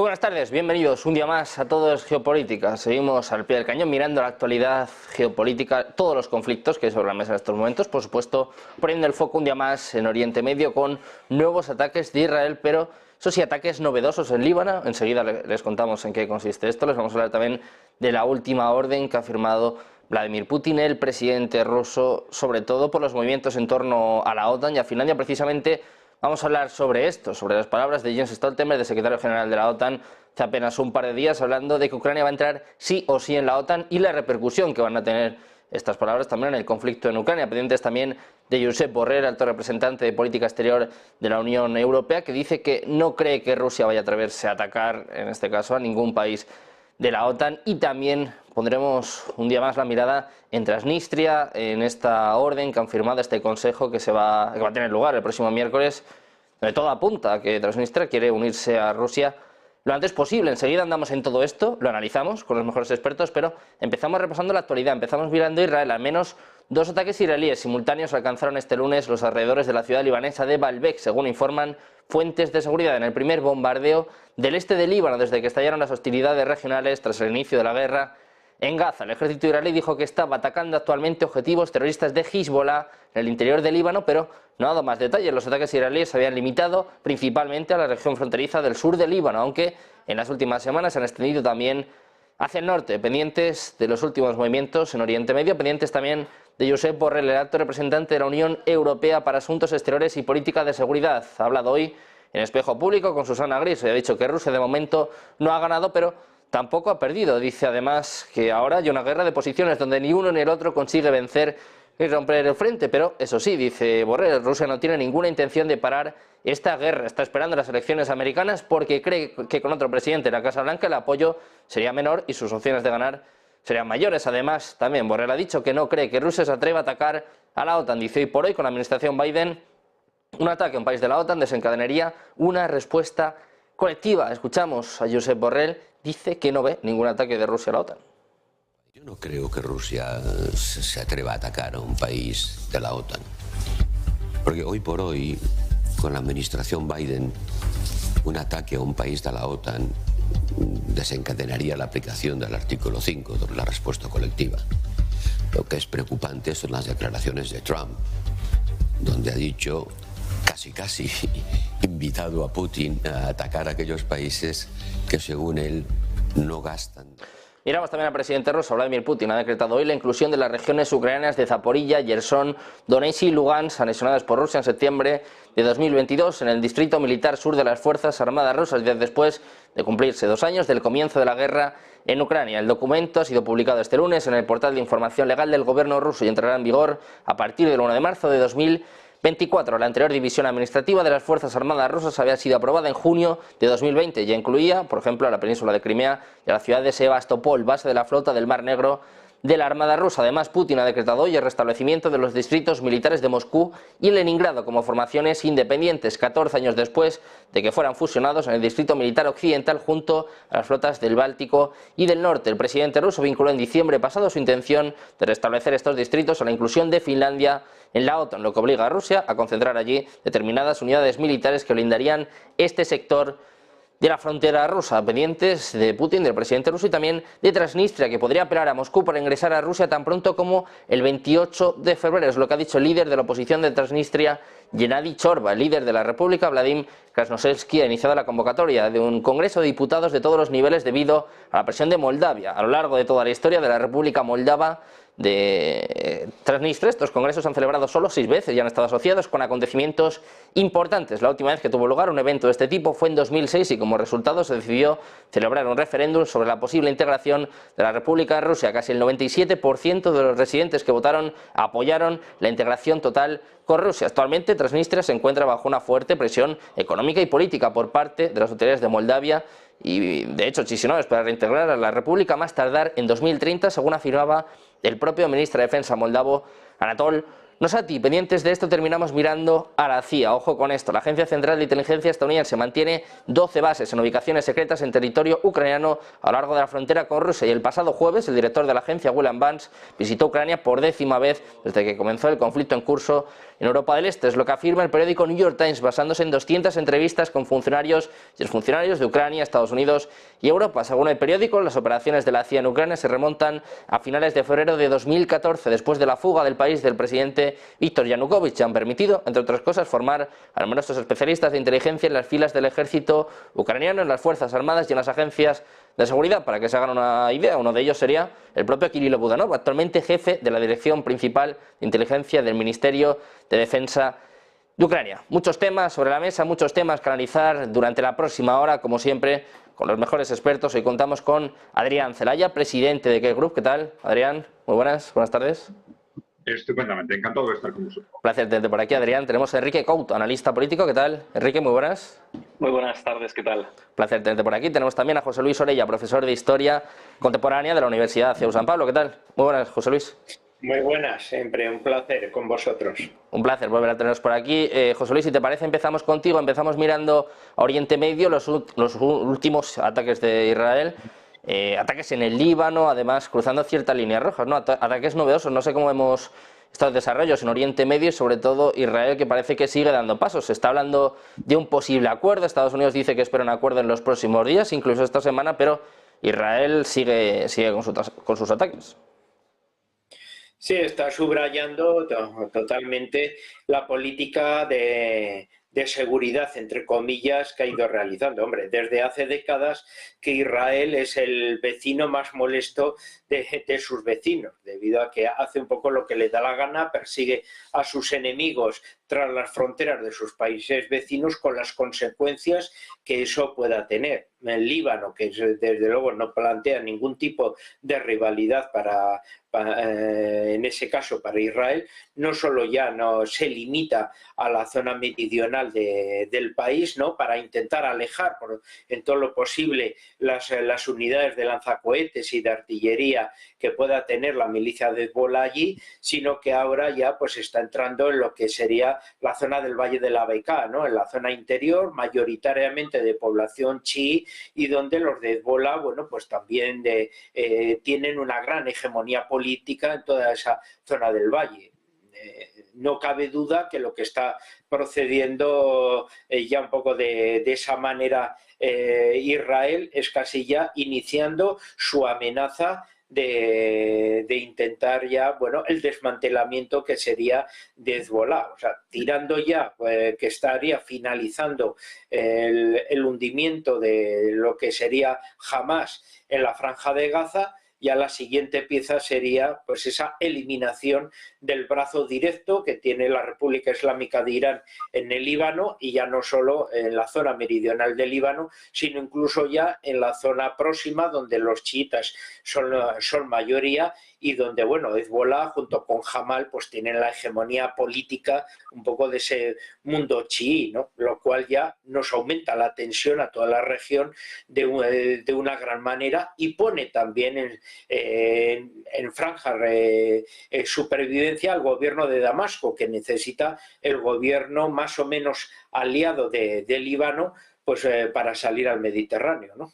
Muy buenas tardes, bienvenidos un día más a Todo es Geopolítica. Seguimos al pie del cañón mirando la actualidad geopolítica, todos los conflictos que hay sobre la mesa en estos momentos, por supuesto poniendo el foco un día más en Oriente Medio con nuevos ataques de Israel, pero eso sí, ataques novedosos en Líbano. Enseguida les contamos en qué consiste esto. Les vamos a hablar también de la última orden que ha firmado Vladimir Putin, el presidente ruso, sobre todo por los movimientos en torno a la OTAN y a Finlandia. Precisamente vamos a hablar sobre esto, sobre las palabras de Jens Stoltenberg, el secretario general de la OTAN, hace apenas un par de días, hablando de que Ucrania va a entrar sí o sí en la OTAN y la repercusión que van a tener estas palabras también en el conflicto en Ucrania. Pendientes también de Josep Borrell, alto representante de política exterior de la Unión Europea, que dice que no cree que Rusia vaya a atreverse a atacar, en este caso, a ningún país de la OTAN. Y también pondremos un día más la mirada en Transnistria, en esta orden que han firmado este consejo que va a tener lugar el próximo miércoles, donde todo apunta a que Transnistria quiere unirse a Rusia lo antes posible. Enseguida andamos en todo esto, lo analizamos con los mejores expertos, pero empezamos repasando la actualidad, empezamos mirando a Israel. Al menos 2 ataques israelíes simultáneos alcanzaron este lunes los alrededores de la ciudad libanesa de Baalbek, según informan fuentes de seguridad, en el primer bombardeo del este de Líbano desde que estallaron las hostilidades regionales tras el inicio de la guerra en Gaza. El ejército israelí dijo que estaba atacando actualmente objetivos terroristas de Hezbollah en el interior de Líbano, pero no ha dado más detalles. Los ataques israelíes se habían limitado principalmente a la región fronteriza del sur de Líbano, aunque en las últimas semanas se han extendido también hacia el norte. Pendientes de los últimos movimientos en Oriente Medio, pendientes también de Josep Borrell, el alto representante de la Unión Europea para Asuntos Exteriores y Política de Seguridad. Ha hablado hoy en Espejo Público con Susana Griso y ha dicho que Rusia de momento no ha ganado, pero tampoco ha perdido. Dice además que ahora hay una guerra de posiciones donde ni uno ni el otro consigue vencer y romper el frente, pero eso sí, dice Borrell, Rusia no tiene ninguna intención de parar esta guerra, está esperando las elecciones americanas porque cree que con otro presidente en la Casa Blanca el apoyo sería menor y sus opciones de ganar serían mayores. Además, también Borrell ha dicho que no cree que Rusia se atreva a atacar a la OTAN. Dice, hoy por hoy, con la administración Biden, un ataque a un país de la OTAN desencadenaría una respuesta colectiva. Escuchamos a Josep Borrell, dice que no ve ningún ataque de Rusia a la OTAN. Yo no creo que Rusia se atreva a atacar a un país de la OTAN, porque hoy por hoy, con la administración Biden, un ataque a un país de la OTAN desencadenaría la aplicación del artículo 5 de la respuesta colectiva. Lo que es preocupante son las declaraciones de Trump, donde ha dicho, casi invitado a Putin a atacar a aquellos países que según él no gastan. Miramos también al presidente ruso. Vladimir Putin ha decretado hoy la inclusión de las regiones ucranianas de Zaporilla, Jersón, Donetsk y Lugansk, anexionadas por Rusia en septiembre de 2022 en el distrito militar sur de las Fuerzas Armadas rusas, días después de cumplirse 2 años del comienzo de la guerra en Ucrania. El documento ha sido publicado este lunes en el portal de información legal del gobierno ruso y entrará en vigor a partir del 1 de marzo de 2024. La anterior división administrativa de las Fuerzas Armadas rusas había sido aprobada en junio de 2020. Ya incluía, por ejemplo, a la península de Crimea y a la ciudad de Sebastopol, base de la flota del Mar Negro de la Armada rusa. Además, Putin ha decretado hoy el restablecimiento de los distritos militares de Moscú y Leningrado como formaciones independientes, 14 años después de que fueran fusionados en el distrito militar occidental junto a las flotas del Báltico y del Norte. El presidente ruso vinculó en diciembre pasado su intención de restablecer estos distritos a la inclusión de Finlandia en la OTAN, lo que obliga a Rusia a concentrar allí determinadas unidades militares que blindarían este sector de la frontera rusa. Pendientes de Putin, del presidente ruso, y también de Transnistria, que podría apelar a Moscú para ingresar a Rusia tan pronto como el 28 de febrero. Es lo que ha dicho el líder de la oposición de Transnistria, Gennady Chorba. El líder de la República, Vladimir Krasnoselski, ha iniciado la convocatoria de un congreso de diputados de todos los niveles debido a la presión de Moldavia. A lo largo de toda la historia de la República Moldava de Transnistria, estos congresos han celebrado solo 6 veces y han estado asociados con acontecimientos importantes. La última vez que tuvo lugar un evento de este tipo fue en 2006 y como resultado se decidió celebrar un referéndum sobre la posible integración de la República de Rusia. Casi el 97% de los residentes que votaron apoyaron la integración total con Rusia. Actualmente Transnistria se encuentra bajo una fuerte presión económica y política por parte de las autoridades de Moldavia y de hecho Chisinau para reintegrar a la República más tardar en 2030, según afirmaba el propio ministro de Defensa moldavo, Anatol Nosati, pendientes de esto, terminamos mirando a la CIA. Ojo con esto, la Agencia Central de Inteligencia estadounidense mantiene 12 bases en ubicaciones secretas en territorio ucraniano a lo largo de la frontera con Rusia, y el pasado jueves el director de la agencia, William Burns, visitó Ucrania por 10ª vez desde que comenzó el conflicto en curso en Europa del Este. Es lo que afirma el periódico New York Times, basándose en 200 entrevistas con funcionarios y exfuncionarios de Ucrania, Estados Unidos y Europa. Según el periódico, las operaciones de la CIA en Ucrania se remontan a finales de febrero de 2014, después de la fuga del país del presidente Víctor Yanukovych. Han permitido, entre otras cosas, formar a numerosos especialistas de inteligencia en las filas del ejército ucraniano, en las Fuerzas Armadas y en las agencias de seguridad. Para que se hagan una idea, uno de ellos sería el propio Kirilo Budanov, actualmente jefe de la Dirección Principal de Inteligencia del Ministerio de Defensa de Ucrania. Muchos temas sobre la mesa, muchos temas que analizar durante la próxima hora, como siempre, con los mejores expertos. Hoy contamos con Adrián Celaya, presidente de Care Group. ¿Qué tal, Adrián? Muy buenas tardes. Estupendamente, encantado de estar con vosotros. Placer tenerte por aquí, Adrián. Tenemos a Enrique Couto, analista político. ¿Qué tal, Enrique? Muy buenas. Muy buenas tardes, ¿qué tal? Placer tenerte por aquí. Tenemos también a José Luis Orella, profesor de Historia Contemporánea de la Universidad CEU San Pablo. ¿Qué tal? Muy buenas, José Luis. Muy buenas, siempre un placer con vosotros. Un placer volver a teneros por aquí. José Luis, si te parece, empezamos contigo. Empezamos mirando a Oriente Medio, los últimos ataques de Israel. Ataques en el Líbano, además cruzando ciertas líneas rojas, ¿no? Ataques novedosos. No sé cómo vemos estos desarrollos en Oriente Medio y sobre todo Israel, que parece que sigue dando pasos. Se está hablando de un posible acuerdo. Estados Unidos dice que espera un acuerdo en los próximos días, incluso esta semana, pero Israel sigue con sus ataques. Sí, está subrayando totalmente la política de seguridad, entre comillas, que ha ido realizando. Hombre, desde hace décadas que Israel es el vecino más molesto de sus vecinos, debido a que hace un poco lo que le da la gana, persigue a sus enemigos tras las fronteras de sus países vecinos, con las consecuencias que eso pueda tener. El Líbano, que desde luego no plantea ningún tipo de rivalidad en ese caso para Israel, no solo ya no se limita a la zona meridional del país, ¿no?, para intentar alejar en todo lo posible las unidades de lanzacohetes y de artillería que pueda tener la milicia de Hezbollah allí, sino que ahora ya pues está entrando en lo que sería la zona del Valle de la Bekaa, ¿no?, en la zona interior, mayoritariamente de población chií, y donde los de Hezbollah, bueno, pues también tienen una gran hegemonía política en toda esa zona del valle. No cabe duda que lo que está procediendo ya un poco de esa manera Israel es casi ya iniciando su amenaza de intentar ya, bueno, el desmantelamiento que sería de Hezbollah, o sea, tirando ya, que estaría finalizando el hundimiento de lo que sería Hamás en la Franja de Gaza. Ya la siguiente pieza sería pues esa eliminación del brazo directo que tiene la República Islámica de Irán en el Líbano, y ya no solo en la zona meridional del Líbano, sino incluso ya en la zona próxima, donde los chiitas son mayoría, y donde, bueno, Hezbollah junto con Hamas pues tienen la hegemonía política un poco de ese mundo chií, ¿no?, lo cual ya nos aumenta la tensión a toda la región de una gran manera, y pone también en franja supervivencia al gobierno de Damasco, que necesita el gobierno más o menos aliado de Líbano pues para salir al Mediterráneo, ¿no?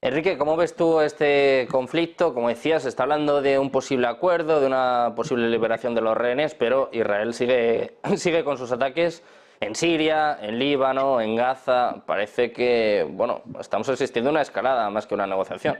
Enrique, ¿cómo ves tú este conflicto? Como decías, se está hablando de un posible acuerdo, de una posible liberación de los rehenes, pero Israel sigue con sus ataques en Siria, en Líbano, en Gaza. Parece que, bueno, estamos asistiendo a una escalada más que una negociación.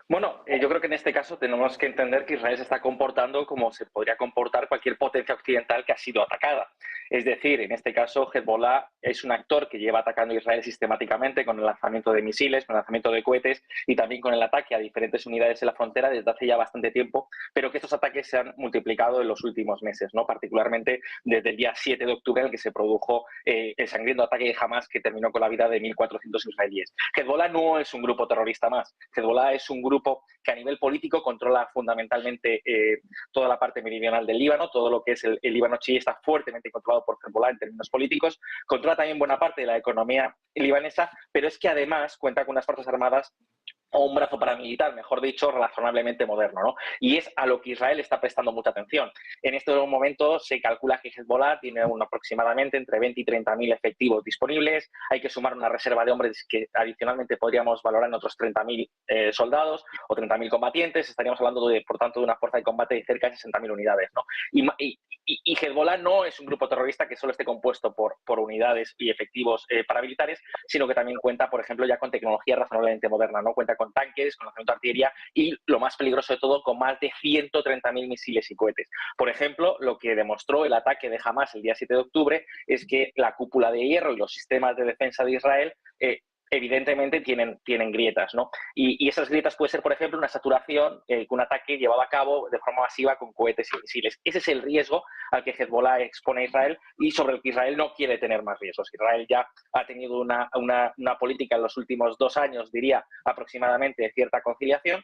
Bueno, yo creo que en este caso tenemos que entender que Israel se está comportando como se podría comportar cualquier potencia occidental que ha sido atacada. Es decir, en este caso, Hezbollah es un actor que lleva atacando a Israel sistemáticamente con el lanzamiento de misiles, con el lanzamiento de cohetes y también con el ataque a diferentes unidades en la frontera desde hace ya bastante tiempo, pero que estos ataques se han multiplicado en los últimos meses, ¿no?, particularmente desde el día 7 de octubre, en el que se produjo el sangriento ataque de Hamas que terminó con la vida de 1.400 israelíes. Hezbollah no es un grupo terrorista más. Hezbollah es un grupo que a nivel político controla fundamentalmente toda la parte meridional del Líbano, todo lo que es el Líbano chií está fuertemente controlado por Hezbollah en términos políticos, controla también buena parte de la economía libanesa, pero es que además cuenta con unas fuerzas armadas o un brazo paramilitar, mejor dicho, razonablemente moderno, ¿no? Y es a lo que Israel está prestando mucha atención. En estos momentos se calcula que Hezbollah tiene aproximadamente entre 20 y 30.000 efectivos disponibles. Hay que sumar una reserva de hombres que adicionalmente podríamos valorar en otros 30.000 soldados o 30.000 combatientes. Estaríamos hablando, por tanto, de una fuerza de combate de cerca de 60.000 unidades, ¿no? Y Hezbollah no es un grupo terrorista que solo esté compuesto por unidades y efectivos paramilitares, sino que también cuenta, por ejemplo, ya con tecnología razonablemente moderna, ¿no? Cuenta con tanques, con lanzamiento de artillería y, lo más peligroso de todo, con más de 130.000 misiles y cohetes. Por ejemplo, lo que demostró el ataque de Hamás el día 7 de octubre es que la cúpula de hierro y los sistemas de defensa de Israel evidentemente tienen grietas, ¿no? Y esas grietas puede ser, por ejemplo, una saturación que un ataque llevado a cabo de forma masiva con cohetes y misiles. Ese es el riesgo al que Hezbollah expone a Israel y sobre el que Israel no quiere tener más riesgos. Israel ya ha tenido una política en los últimos 2 años, diría, aproximadamente, de cierta conciliación.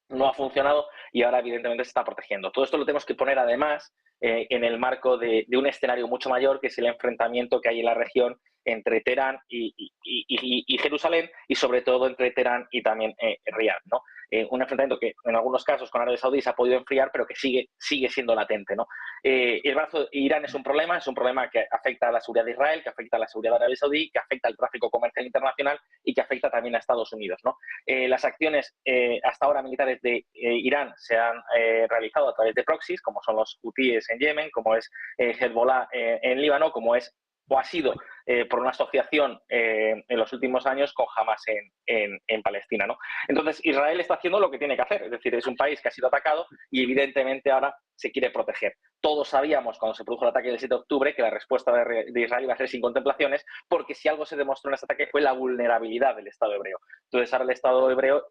No ha funcionado y ahora evidentemente se está protegiendo. Todo esto lo tenemos que poner además en el marco de un escenario mucho mayor, que es el enfrentamiento que hay en la región entre Teherán y Jerusalén, y sobre todo entre Teherán y también Riad, ¿no? Un enfrentamiento que en algunos casos con Arabia Saudí se ha podido enfriar, pero que sigue siendo latente, ¿no? El brazo de Irán es un problema que afecta a la seguridad de Israel, que afecta a la seguridad de Arabia Saudí, que afecta al tráfico comercial internacional y que afecta también a Estados Unidos, ¿no? Las acciones hasta ahora militares de Irán se han realizado a través de proxies, como son los hutíes en Yemen, como es Hezbollah en Líbano, como es o ha sido por una asociación en los últimos años con Hamás en Palestina, ¿no? Entonces, Israel está haciendo lo que tiene que hacer, es decir, es un país que ha sido atacado y evidentemente ahora se quiere proteger. Todos sabíamos cuando se produjo el ataque del 7 de octubre que la respuesta de Israel iba a ser sin contemplaciones, porque si algo se demostró en ese ataque fue la vulnerabilidad del Estado hebreo. Entonces, ahora el Estado hebreo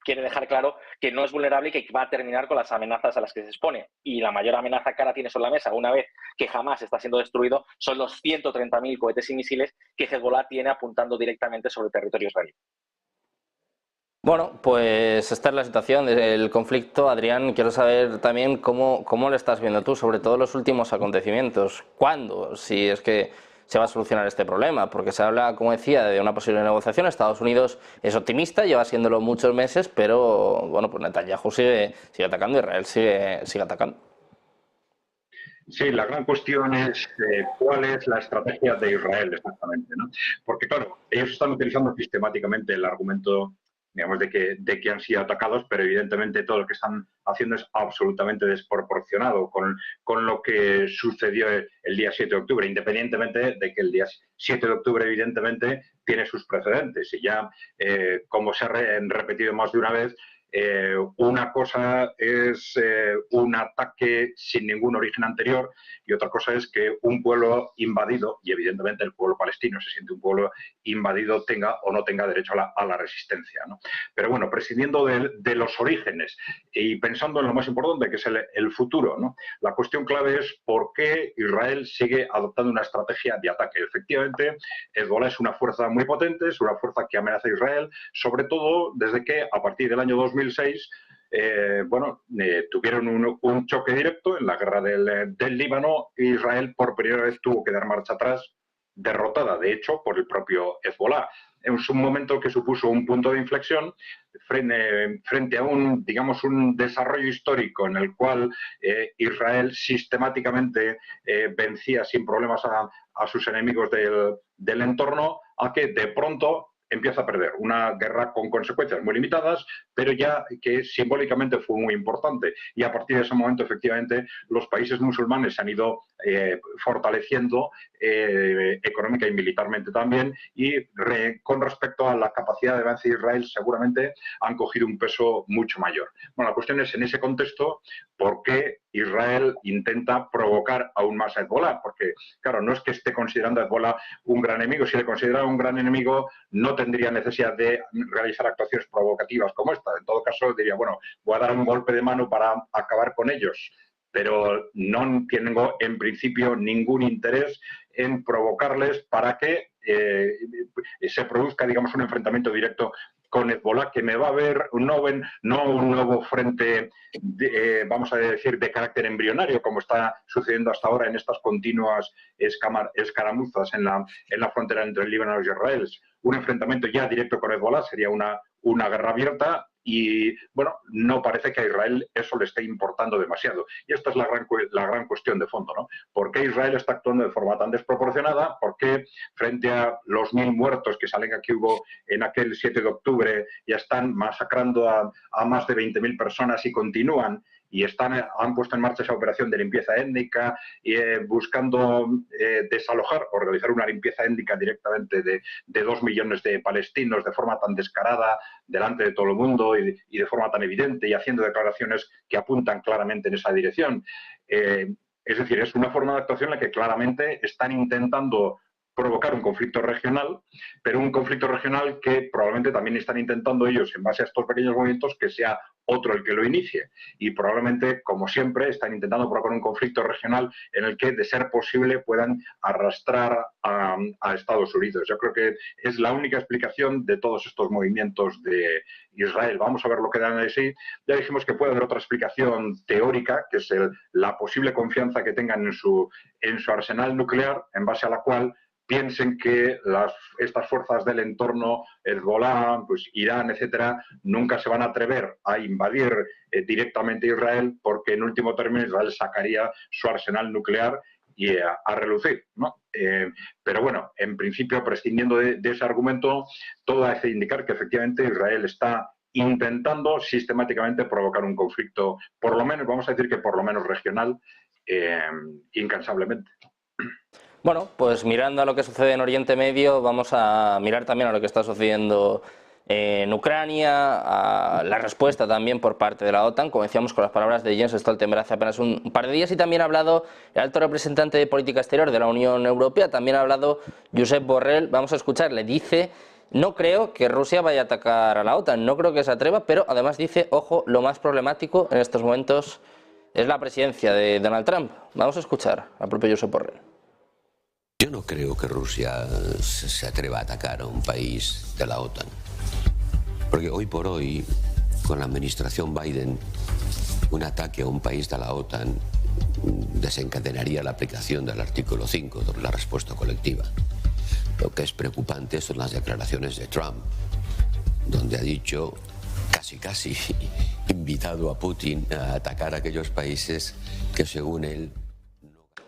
quiere dejar claro que no es vulnerable y que va a terminar con las amenazas a las que se expone. Y la mayor amenaza que ahora tiene sobre la mesa, una vez que Hamás está siendo destruido, son los 130.000 cohetes y misiles que Hezbollah tiene apuntando directamente sobre el territorio israelí. Bueno, pues esta es la situación del conflicto. Adrián, quiero saber también cómo lo estás viendo tú, sobre todo los últimos acontecimientos. ¿Cuándo? Si es que se va a solucionar este problema, porque se habla, como decía, de una posible negociación. Estados Unidos es optimista, lleva siéndolo muchos meses, pero bueno, pues Netanyahu sigue atacando, Israel sigue atacando. Sí, la gran cuestión es cuál es la estrategia de Israel exactamente, ¿no? Porque claro, ellos están utilizando sistemáticamente el argumento, digamos, de que han sido atacados, pero evidentemente todo lo que están haciendo es absolutamente desproporcionado con lo que sucedió el día 7 de octubre, independientemente de que el día 7 de octubre evidentemente tiene sus precedentes y ya, como se ha repetido más de una vez, una cosa es un ataque sin ningún origen anterior y otra cosa es que un pueblo invadido, y evidentemente el pueblo palestino se siente un pueblo invadido, tenga o no tenga derecho a la resistencia, ¿no? Pero bueno, prescindiendo de los orígenes y pensando en lo más importante, que es el futuro, ¿no? La cuestión clave es por qué Israel sigue adoptando una estrategia de ataque. Efectivamente, Hezbollah es una fuerza muy potente, es una fuerza que amenaza a Israel, sobre todo desde que a partir del año 2006 tuvieron un choque directo en la guerra del Líbano e Israel por primera vez tuvo que dar marcha atrás, derrotada de hecho por el propio Hezbollah. Es un momento que supuso un punto de inflexión frente a un desarrollo histórico en el cual Israel sistemáticamente vencía sin problemas a sus enemigos del entorno, a que de pronto empieza a perder. Una guerra con consecuencias muy limitadas, pero ya que simbólicamente fue muy importante. Y a partir de ese momento, efectivamente, los países musulmanes se han ido fortaleciendo económica y militarmente también, y con respecto a la capacidad de avance de Israel, seguramente han cogido un peso mucho mayor. Bueno, la cuestión es, en ese contexto, ¿por qué Israel intenta provocar aún más a Hezbollah? Porque, claro, no es que esté considerando a Hezbollah un gran enemigo. Si le considerara un gran enemigo, no tendría necesidad de realizar actuaciones provocativas como esta. En todo caso, diría, bueno, voy a dar un golpe de mano para acabar con ellos, pero no tengo en principio ningún interés en provocarles para que se produzca, digamos, un enfrentamiento directo con Hezbolá, que me va a haber no un nuevo frente, vamos a decir, de carácter embrionario, como está sucediendo hasta ahora en estas continuas escaramuzas en la frontera entre el Líbano y Israel. Un enfrentamiento ya directo con Hezbolá sería una guerra abierta. Y, bueno, no parece que a Israel eso le esté importando demasiado. Y esta es la gran cuestión de fondo, ¿no? ¿Por qué Israel está actuando de forma tan desproporcionada? ¿Por qué frente a los 1000 muertos que se alega que hubo en aquel 7 de octubre ya están masacrando a más de 20.000 personas y continúan? Y han puesto en marcha esa operación de limpieza étnica, buscando desalojar o realizar una limpieza étnica directamente de 2 millones de palestinos de forma tan descarada delante de todo el mundo y de forma tan evidente, y haciendo declaraciones que apuntan claramente en esa dirección. Es decir, es una forma de actuación en la que claramente están intentando provocar un conflicto regional, pero un conflicto regional que probablemente también están intentando ellos, en base a estos pequeños movimientos, que sea otro el que lo inicie. Y probablemente, como siempre, están intentando provocar un conflicto regional en el que, de ser posible, puedan arrastrar a Estados Unidos. Yo creo que es la única explicación de todos estos movimientos de Israel. Vamos a ver lo que dan de sí. Ya dijimos que puede haber otra explicación teórica, que es la posible confianza que tengan en su arsenal nuclear, en base a la cual piensen que estas fuerzas del entorno, Hezbolá, pues Irán, etcétera, nunca se van a atrever a invadir directamente Israel, porque en último término Israel sacaría su arsenal nuclear y a relucir, ¿no? Pero bueno, en principio, prescindiendo de ese argumento, todo hace indicar que efectivamente Israel está intentando sistemáticamente provocar un conflicto, por lo menos, vamos a decir que por lo menos regional, incansablemente. Bueno, pues mirando a lo que sucede en Oriente Medio, vamos a mirar también a lo que está sucediendo en Ucrania, a la respuesta también por parte de la OTAN, como decíamos con las palabras de Jens Stoltenberg hace apenas un par de días, y también ha hablado el alto representante de política exterior de la Unión Europea, también ha hablado Josep Borrell. Vamos a escucharle. Dice: no creo que Rusia vaya a atacar a la OTAN, no creo que se atreva, pero además dice, ojo, lo más problemático en estos momentos es la presidencia de Donald Trump. Vamos a escuchar al propio Josep Borrell. Yo no creo que Rusia se atreva a atacar a un país de la OTAN. Porque hoy por hoy, con la administración Biden, un ataque a un país de la OTAN desencadenaría la aplicación del artículo 5 de la respuesta colectiva. Lo que es preocupante son las declaraciones de Trump, donde ha dicho, casi invitado a Putin a atacar a aquellos países que, según él...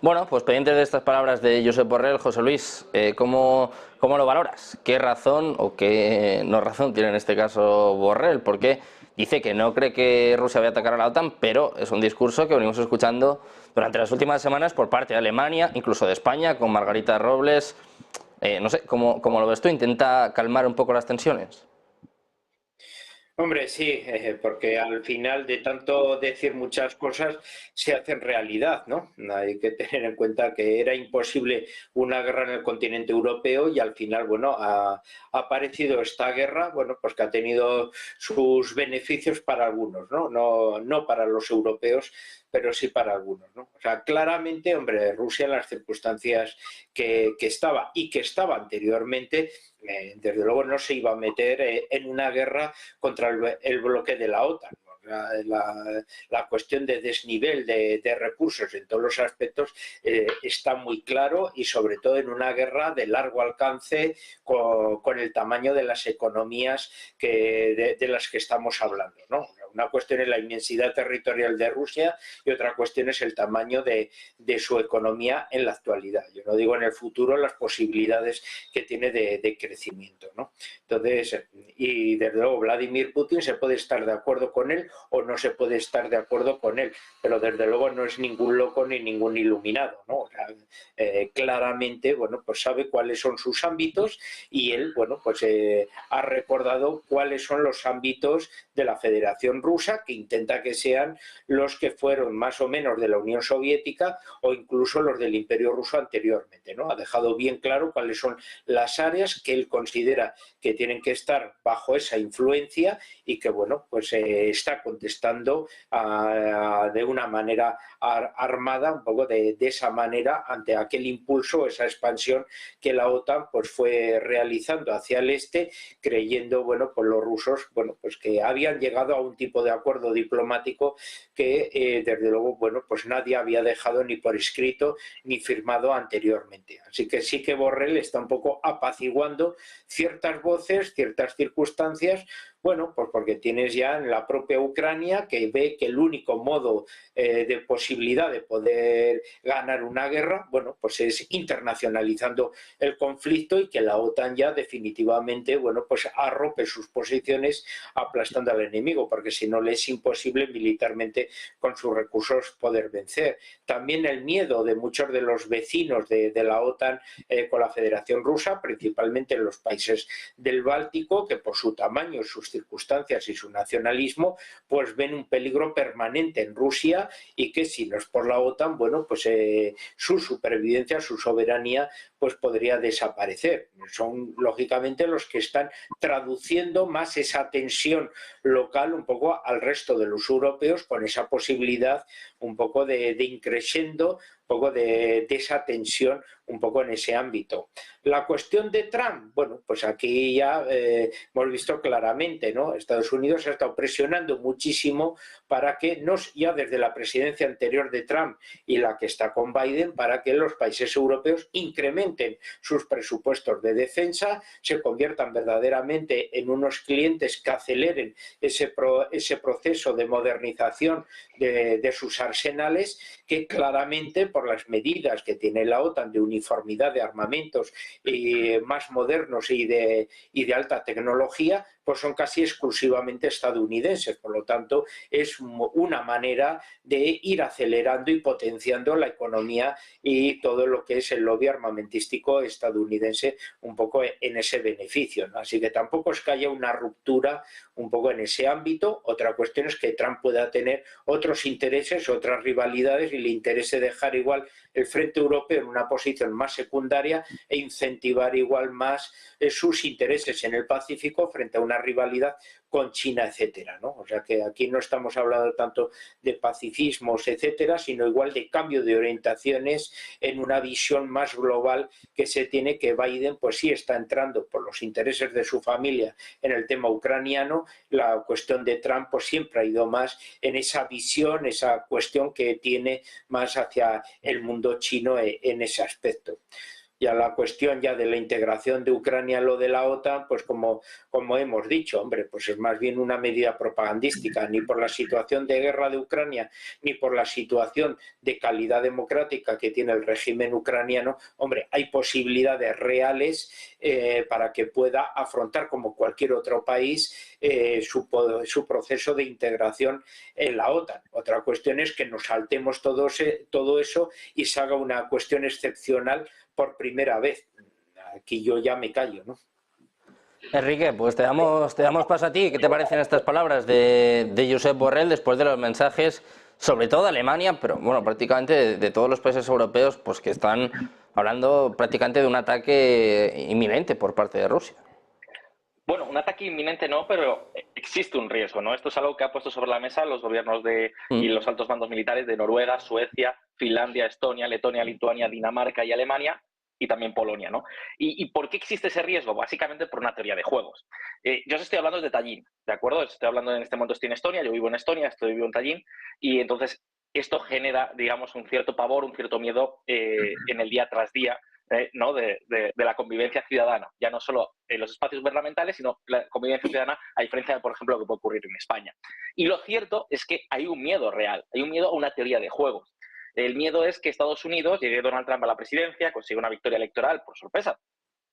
Bueno, pues pendientes de estas palabras de Josep Borrell, José Luis, ¿cómo lo valoras? ¿Qué razón o qué no razón tiene en este caso Borrell? Porque dice que no cree que Rusia vaya a atacar a la OTAN, pero es un discurso que venimos escuchando durante las últimas semanas por parte de Alemania, incluso de España, con Margarita Robles. No sé, ¿cómo lo ves tú? ¿Intenta calmar un poco las tensiones? Hombre, sí, porque al final de tanto decir muchas cosas se hacen realidad, ¿no? Hay que tener en cuenta que era imposible una guerra en el continente europeo y al final, bueno, ha aparecido esta guerra, bueno, pues que ha tenido sus beneficios para algunos, ¿no? No para los europeos, pero sí para algunos, ¿no? O sea, claramente, hombre, Rusia en las circunstancias que estaba y que estaba anteriormente, desde luego no se iba a meter en una guerra contra el bloque de la OTAN. La cuestión de desnivel de recursos en todos los aspectos está muy claro, y sobre todo en una guerra de largo alcance con el tamaño de las economías de las que estamos hablando, ¿no? Una cuestión es la inmensidad territorial de Rusia y otra cuestión es el tamaño de su economía en la actualidad. Yo no digo en el futuro, las posibilidades que tiene de crecimiento, ¿no? Entonces, y desde luego Vladimir Putin, se puede estar de acuerdo con él o no se puede estar de acuerdo con él, pero desde luego no es ningún loco ni ningún iluminado, ¿no? O sea, claramente, bueno, pues sabe cuáles son sus ámbitos y él, bueno, pues ha recordado cuáles son los ámbitos de la Federación Federación Rusa, que intenta que sean los que fueron más o menos de la Unión Soviética o incluso los del Imperio Ruso anteriormente, ¿no? Ha dejado bien claro cuáles son las áreas que él considera que tienen que estar bajo esa influencia y que, bueno, pues está contestando de una manera armada, un poco de esa manera, ante aquel impulso, esa expansión que la OTAN pues fue realizando hacia el este, creyendo, bueno, pues los rusos, bueno, pues que habían llegado a un tipo de acuerdo diplomático que desde luego, bueno, pues nadie había dejado ni por escrito ni firmado anteriormente. Así que sí que Borrell está un poco apaciguando ciertas voces, ciertas circunstancias, bueno, pues porque tienes ya en la propia Ucrania que ve que el único modo de posibilidad de poder ganar una guerra, bueno, pues es internacionalizando el conflicto y que la OTAN ya definitivamente, bueno, pues arrope sus posiciones aplastando al enemigo, porque si no le es imposible militarmente con sus recursos poder vencer. También el miedo de muchos de los vecinos de la OTAN con la Federación Rusa, principalmente en los países del Báltico, que por su tamaño, sus circunstancias y su nacionalismo, pues ven un peligro permanente en Rusia y que si no es por la OTAN, bueno, pues su supervivencia, su soberanía, pues podría desaparecer. Son lógicamente los que están traduciendo más esa tensión local un poco al resto de los europeos, con esa posibilidad un poco de increciendo, un poco de esa tensión un poco en ese ámbito. La cuestión de Trump, bueno, pues aquí ya hemos visto claramente, ¿no? Estados Unidos ha estado presionando muchísimo para que, ya desde la presidencia anterior de Trump y la que está con Biden, para que los países europeos incrementen sus presupuestos de defensa, se conviertan verdaderamente en unos clientes que aceleren ese proceso de modernización de sus arsenales, que claramente por las medidas que tiene la OTAN de uniformidad de armamentos más modernos y de alta tecnología, pues son casi exclusivamente estadounidenses. Por lo tanto, es una manera de ir acelerando y potenciando la economía y todo lo que es el lobby armamentístico estadounidense un poco en ese beneficio, ¿no? Así que tampoco es que haya una ruptura un poco en ese ámbito. Otra cuestión es que Trump pueda tener otros intereses, otras rivalidades y le interese dejar igual el frente europeo en una posición más secundaria e incentivar igual más sus intereses en el Pacífico frente a una rivalidad con China, etcétera, ¿no? O sea que aquí no estamos hablando tanto de pacifismos, etcétera, sino igual de cambio de orientaciones en una visión más global que se tiene, que Biden pues sí está entrando por los intereses de su familia en el tema ucraniano. La cuestión de Trump pues siempre ha ido más en esa visión, esa cuestión que tiene más hacia el mundo chino en ese aspecto. Ya la cuestión ya de la integración de Ucrania en lo de la OTAN, pues como hemos dicho, hombre, pues es más bien una medida propagandística, ni por la situación de guerra de Ucrania, ni por la situación de calidad democrática que tiene el régimen ucraniano. Hombre, hay posibilidades reales para que pueda afrontar, como cualquier otro país, su proceso de integración en la OTAN. Otra cuestión es que nos saltemos todo eso y se haga una cuestión excepcional por primera vez. Aquí yo ya me callo, ¿no? Enrique, pues te damos paso a ti. ¿Qué te parecen estas palabras de Josep Borrell después de los mensajes, sobre todo de Alemania, pero bueno, prácticamente de todos los países europeos, pues que están hablando prácticamente de un ataque inminente por parte de Rusia? Bueno, un ataque inminente no, pero existe un riesgo, ¿no? Esto es algo que ha puesto sobre la mesa los gobiernos y los altos mandos militares de Noruega, Suecia, Finlandia, Estonia, Letonia, Lituania, Dinamarca y Alemania, y también Polonia, ¿no? ¿Y por qué existe ese riesgo? Básicamente por una teoría de juegos. Yo os estoy hablando de Tallinn, ¿de acuerdo? Estoy hablando en este momento, estoy en Estonia, yo vivo en Estonia, vivo en Tallinn, y entonces esto genera, digamos, un cierto pavor, un cierto miedo en el día tras día, ¿no? de la convivencia ciudadana, ya no solo en los espacios gubernamentales, sino la convivencia ciudadana, a diferencia de, por ejemplo, lo que puede ocurrir en España. Y lo cierto es que hay un miedo real, hay un miedo a una teoría de juegos. El miedo es que Estados Unidos llegue Donald Trump a la presidencia, consiga una victoria electoral, por sorpresa.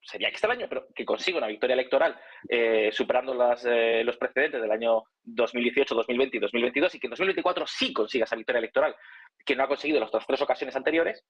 Sería extraño, pero que consiga una victoria electoral superando los precedentes del año 2018, 2020 y 2022, y que en 2024 sí consiga esa victoria electoral, que no ha conseguido en las otras 3 ocasiones anteriores,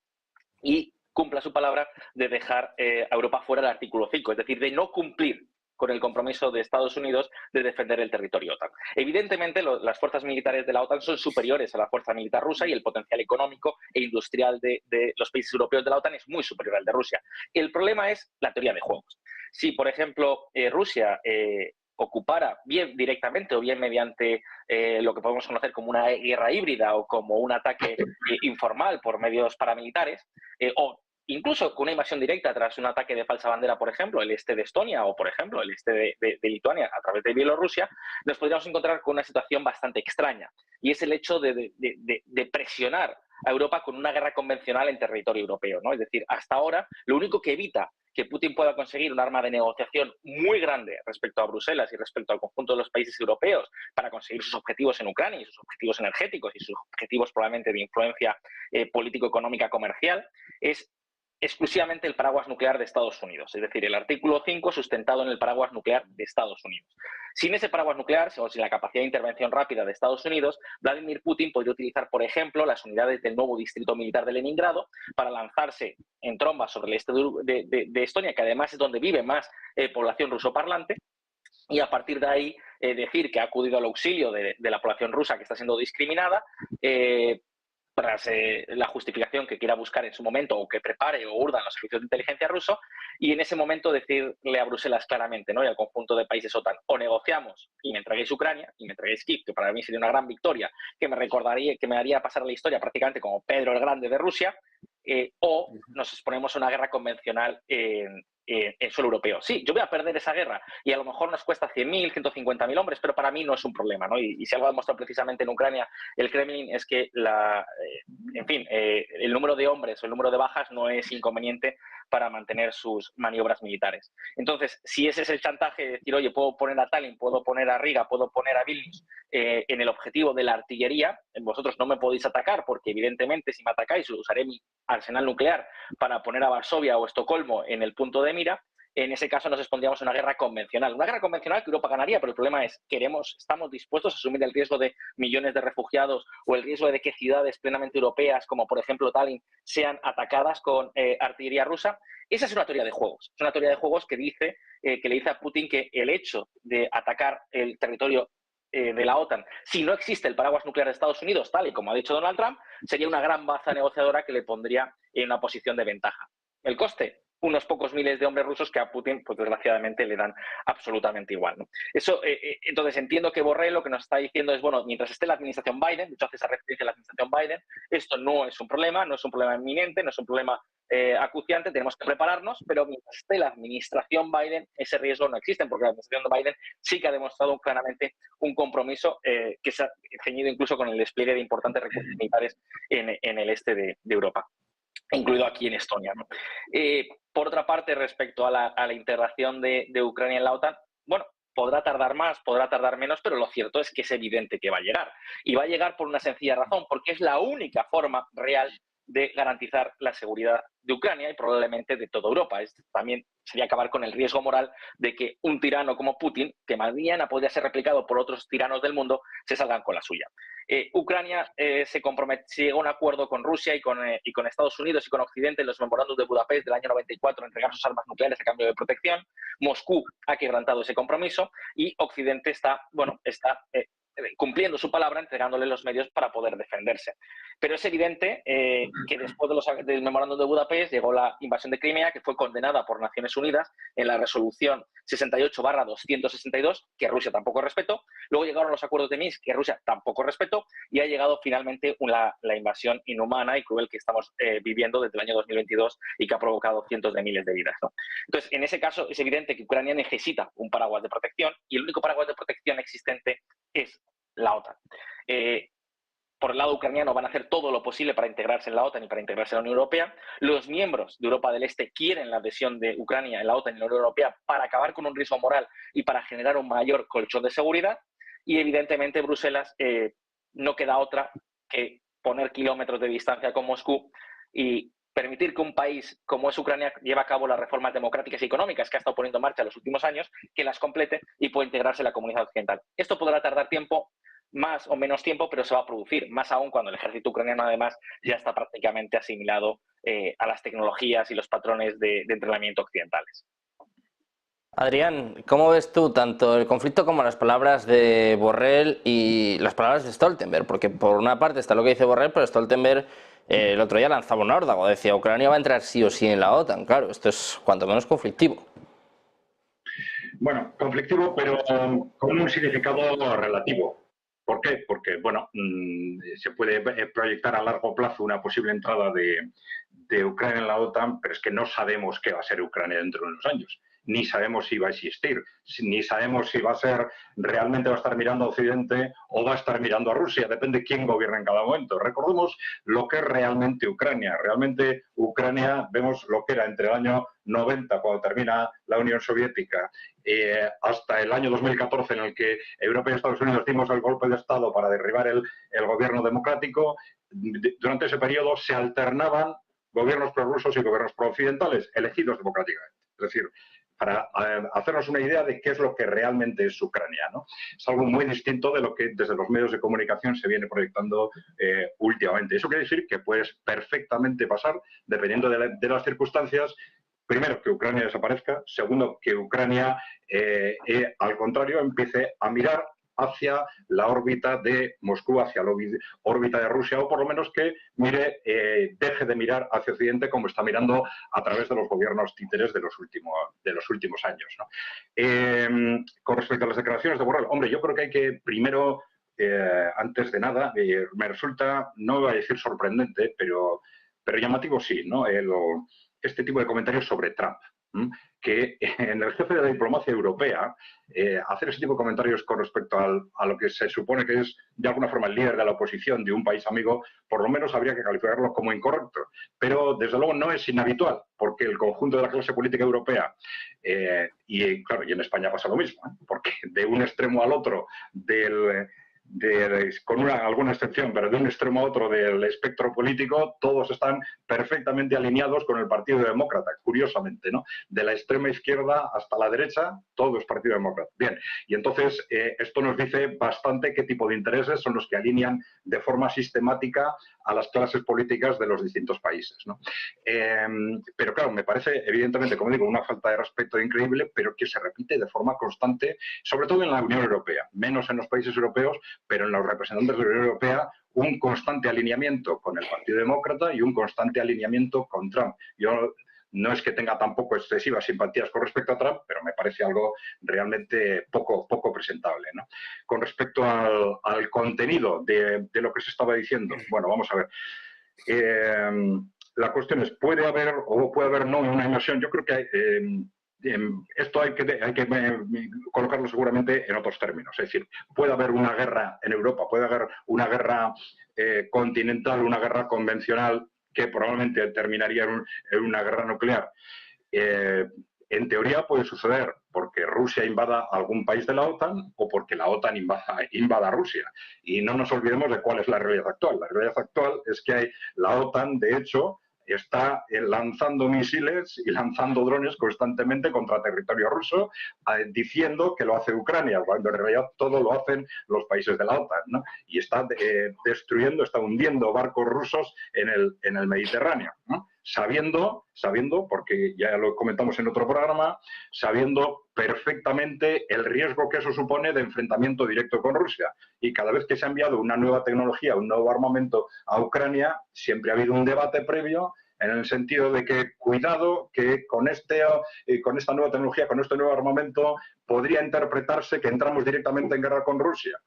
y cumpla su palabra de dejar a Europa fuera del artículo 5, es decir, de no cumplir con el compromiso de Estados Unidos de defender el territorio OTAN. Evidentemente, las fuerzas militares de la OTAN son superiores a la fuerza militar rusa y el potencial económico e industrial de los países europeos de la OTAN es muy superior al de Rusia. El problema es la teoría de juegos. Si, por ejemplo, Rusia ocupara bien directamente o bien mediante lo que podemos conocer como una guerra híbrida o como un ataque informal por medios paramilitares, o incluso con una invasión directa tras un ataque de falsa bandera, por ejemplo, el este de Estonia o, por ejemplo, el este de Lituania a través de Bielorrusia, nos podríamos encontrar con una situación bastante extraña. Y es el hecho de presionar a Europa con una guerra convencional en territorio europeo, ¿no? Es decir, hasta ahora, lo único que evita que Putin pueda conseguir un arma de negociación muy grande respecto a Bruselas y respecto al conjunto de los países europeos para conseguir sus objetivos en Ucrania y sus objetivos energéticos y sus objetivos probablemente de influencia político-económica comercial, es exclusivamente el paraguas nuclear de Estados Unidos, es decir, el artículo 5 sustentado en el paraguas nuclear de Estados Unidos. Sin ese paraguas nuclear o sin la capacidad de intervención rápida de Estados Unidos, Vladimir Putin podría utilizar, por ejemplo, las unidades del nuevo distrito militar de Leningrado para lanzarse en tromba sobre el este de Estonia, que además es donde vive más población rusoparlante, y a partir de ahí decir que ha acudido al auxilio de la población rusa que está siendo discriminada, tras la justificación que quiera buscar en su momento o que prepare o urdan los servicios de inteligencia ruso, y en ese momento decirle a Bruselas claramente, ¿no?, y al conjunto de países OTAN, o negociamos y me entreguéis Ucrania y me entreguéis Kiev, que para mí sería una gran victoria, que me haría pasar a la historia prácticamente como Pedro el Grande de Rusia, o nos exponemos a una guerra convencional en suelo europeo. Sí, yo voy a perder esa guerra y a lo mejor nos cuesta 100.000, 150.000 hombres, pero para mí no es un problema, ¿no? Y si algo ha demostrado precisamente en Ucrania el Kremlin es que el número de hombres o el número de bajas no es inconveniente para mantener sus maniobras militares. Entonces, si ese es el chantaje de decir, oye, puedo poner a Tallinn, puedo poner a Riga, puedo poner a Vilnius en el objetivo de la artillería, vosotros no me podéis atacar porque evidentemente si me atacáis usaré mi arsenal nuclear para poner a Varsovia o Estocolmo en el punto de mira, en ese caso nos expondríamos a una guerra convencional. Una guerra convencional que Europa ganaría, pero el problema es, ¿estamos dispuestos a asumir el riesgo de millones de refugiados o el riesgo de que ciudades plenamente europeas, como por ejemplo Tallinn, sean atacadas con artillería rusa? Esa es una teoría de juegos. Es una teoría de juegos que le dice a Putin que el hecho de atacar el territorio de la OTAN, si no existe el paraguas nuclear de Estados Unidos, tal y como ha dicho Donald Trump, sería una gran baza negociadora que le pondría en una posición de ventaja. ¿El coste? Unos pocos miles de hombres rusos que a Putin, pues desgraciadamente, le dan absolutamente igual, ¿no? Eso, entonces entiendo que Borrell lo que nos está diciendo es, bueno, mientras esté la administración Biden, de hecho hace esa referencia a la administración Biden, esto no es un problema inminente, no es un problema acuciante, tenemos que prepararnos, pero mientras esté la administración Biden, ese riesgo no existe, porque la administración de Biden sí que ha demostrado claramente un compromiso que se ha ceñido incluso con el despliegue de importantes recursos militares en el este de Europa, incluido aquí en Estonia, ¿no? Por otra parte, respecto a la integración de Ucrania en la OTAN, bueno, podrá tardar más, podrá tardar menos, pero lo cierto es que es evidente que va a llegar. Y va a llegar por una sencilla razón, porque es la única forma real de garantizar la seguridad de Ucrania y probablemente de toda Europa. También sería acabar con el riesgo moral de que un tirano como Putin, que mañana podría ser replicado por otros tiranos del mundo, se salgan con la suya. Ucrania se llegó a un acuerdo con Rusia y con Estados Unidos y con Occidente en los memorándums de Budapest del año 94, entregar sus armas nucleares a cambio de protección. Moscú ha quebrantado ese compromiso y Occidente está cumpliendo su palabra, entregándole los medios para poder defenderse. Pero es evidente que después del memorándum de Budapest llegó la invasión de Crimea, que fue condenada por Naciones Unidas en la resolución 68/262, que Rusia tampoco respetó. Luego llegaron los acuerdos de Minsk, que Rusia tampoco respetó, y ha llegado finalmente la invasión inhumana y cruel que estamos viviendo desde el año 2022 y que ha provocado cientos de miles de vidas, ¿no? Entonces, en ese caso, es evidente que Ucrania necesita un paraguas de protección y el único paraguas de protección existente es la OTAN. Por el lado ucraniano van a hacer todo lo posible para integrarse en la OTAN y para integrarse en la Unión Europea. Los miembros de Europa del Este quieren la adhesión de Ucrania en la OTAN y en la Unión Europea para acabar con un riesgo moral y para generar un mayor colchón de seguridad. Y evidentemente Bruselas no queda otra que poner kilómetros de distancia con Moscú y permitir que un país como es Ucrania lleve a cabo las reformas democráticas y económicas que ha estado poniendo en marcha en los últimos años, que las complete y pueda integrarse en la comunidad occidental. Esto podrá tardar tiempo, más o menos tiempo, pero se va a producir, más aún cuando el ejército ucraniano además ya está prácticamente asimilado a las tecnologías y los patrones de entrenamiento occidentales. Adrián, ¿cómo ves tú tanto el conflicto como las palabras de Borrell y las palabras de Stoltenberg? Porque por una parte está lo que dice Borrell, pero Stoltenberg el otro día lanzaba un órdago, decía Ucrania va a entrar sí o sí en la OTAN. Claro, esto es cuanto menos conflictivo. Bueno, conflictivo, pero con un significado relativo. ¿Por qué? Porque, bueno, se puede proyectar a largo plazo una posible entrada de Ucrania en la OTAN, pero es que no sabemos qué va a ser Ucrania dentro de unos años. Ni sabemos si va a existir, ni sabemos si va a ser, realmente va a estar mirando a Occidente o va a estar mirando a Rusia, depende de quién gobierna en cada momento. Recordemos lo que es realmente Ucrania. Realmente Ucrania, vemos lo que era entre el año 90, cuando termina la Unión Soviética, hasta el año 2014, en el que Europa y Estados Unidos dimos el golpe de Estado para derribar el gobierno democrático. Durante ese periodo se alternaban gobiernos prorrusos y gobiernos prooccidentales, elegidos democráticamente. Es decir, para hacernos una idea de qué es lo que realmente es Ucrania, ¿no? Es algo muy distinto de lo que desde los medios de comunicación se viene proyectando últimamente. Eso quiere decir que puede perfectamente pasar, dependiendo de las circunstancias. Primero, que Ucrania desaparezca. Segundo, que Ucrania, al contrario, empiece a mirar hacia la órbita de Moscú, hacia la órbita de Rusia, o por lo menos que mire, deje de mirar hacia Occidente como está mirando a través de los gobiernos títeres de los últimos años, ¿no? Con respecto a las declaraciones de Borrell, hombre, yo creo que hay que primero, antes de nada, me resulta, no voy a decir sorprendente, pero llamativo sí, ¿no? Este tipo de comentarios sobre Trump, que en el jefe de la diplomacia europea, hacer ese tipo de comentarios con respecto a lo que se supone que es de alguna forma el líder de la oposición de un país amigo, por lo menos habría que calificarlo como incorrecto. Pero desde luego no es inhabitual, porque el conjunto de la clase política europea, y claro, y en España pasa lo mismo, porque de un extremo al otro con alguna excepción, pero de un extremo a otro del espectro político, todos están perfectamente alineados con el Partido Demócrata, curiosamente, ¿no? De la extrema izquierda hasta la derecha, todo es Partido Demócrata. Bien, y entonces esto nos dice bastante qué tipo de intereses son los que alinean de forma sistemática a las clases políticas de los distintos países, ¿no? Pero claro, me parece, evidentemente, como digo, una falta de respeto increíble, pero que se repite de forma constante, sobre todo en la Unión Europea, menos en los países europeos, pero en los representantes de la Unión Europea, un constante alineamiento con el Partido Demócrata y un constante alineamiento con Trump. Yo no es que tenga tampoco excesivas simpatías con respecto a Trump, pero me parece algo realmente poco presentable, ¿no? Con respecto al contenido de lo que se estaba diciendo, bueno, vamos a ver. La cuestión es, ¿puede haber o puede haber no una invasión? Yo creo que esto hay que colocarlo seguramente en otros términos. Es decir, puede haber una guerra en Europa, puede haber una guerra continental, una guerra convencional que probablemente terminaría en una guerra nuclear. En teoría puede suceder porque Rusia invada algún país de la OTAN o porque la OTAN invada Rusia. Y no nos olvidemos de cuál es la realidad actual. La realidad actual es que la OTAN, de hecho, está lanzando misiles y lanzando drones constantemente contra territorio ruso, diciendo que lo hace Ucrania, cuando en realidad todo lo hacen los países de la OTAN, ¿no? Y está destruyendo, está hundiendo barcos rusos en el Mediterráneo, ¿no? Sabiendo, porque ya lo comentamos en otro programa, sabiendo perfectamente el riesgo que eso supone de enfrentamiento directo con Rusia. Y cada vez que se ha enviado una nueva tecnología, un nuevo armamento a Ucrania, siempre ha habido un debate previo en el sentido de que, cuidado, que con esta nueva tecnología, con este nuevo armamento, podría interpretarse que entramos directamente en guerra con Rusia.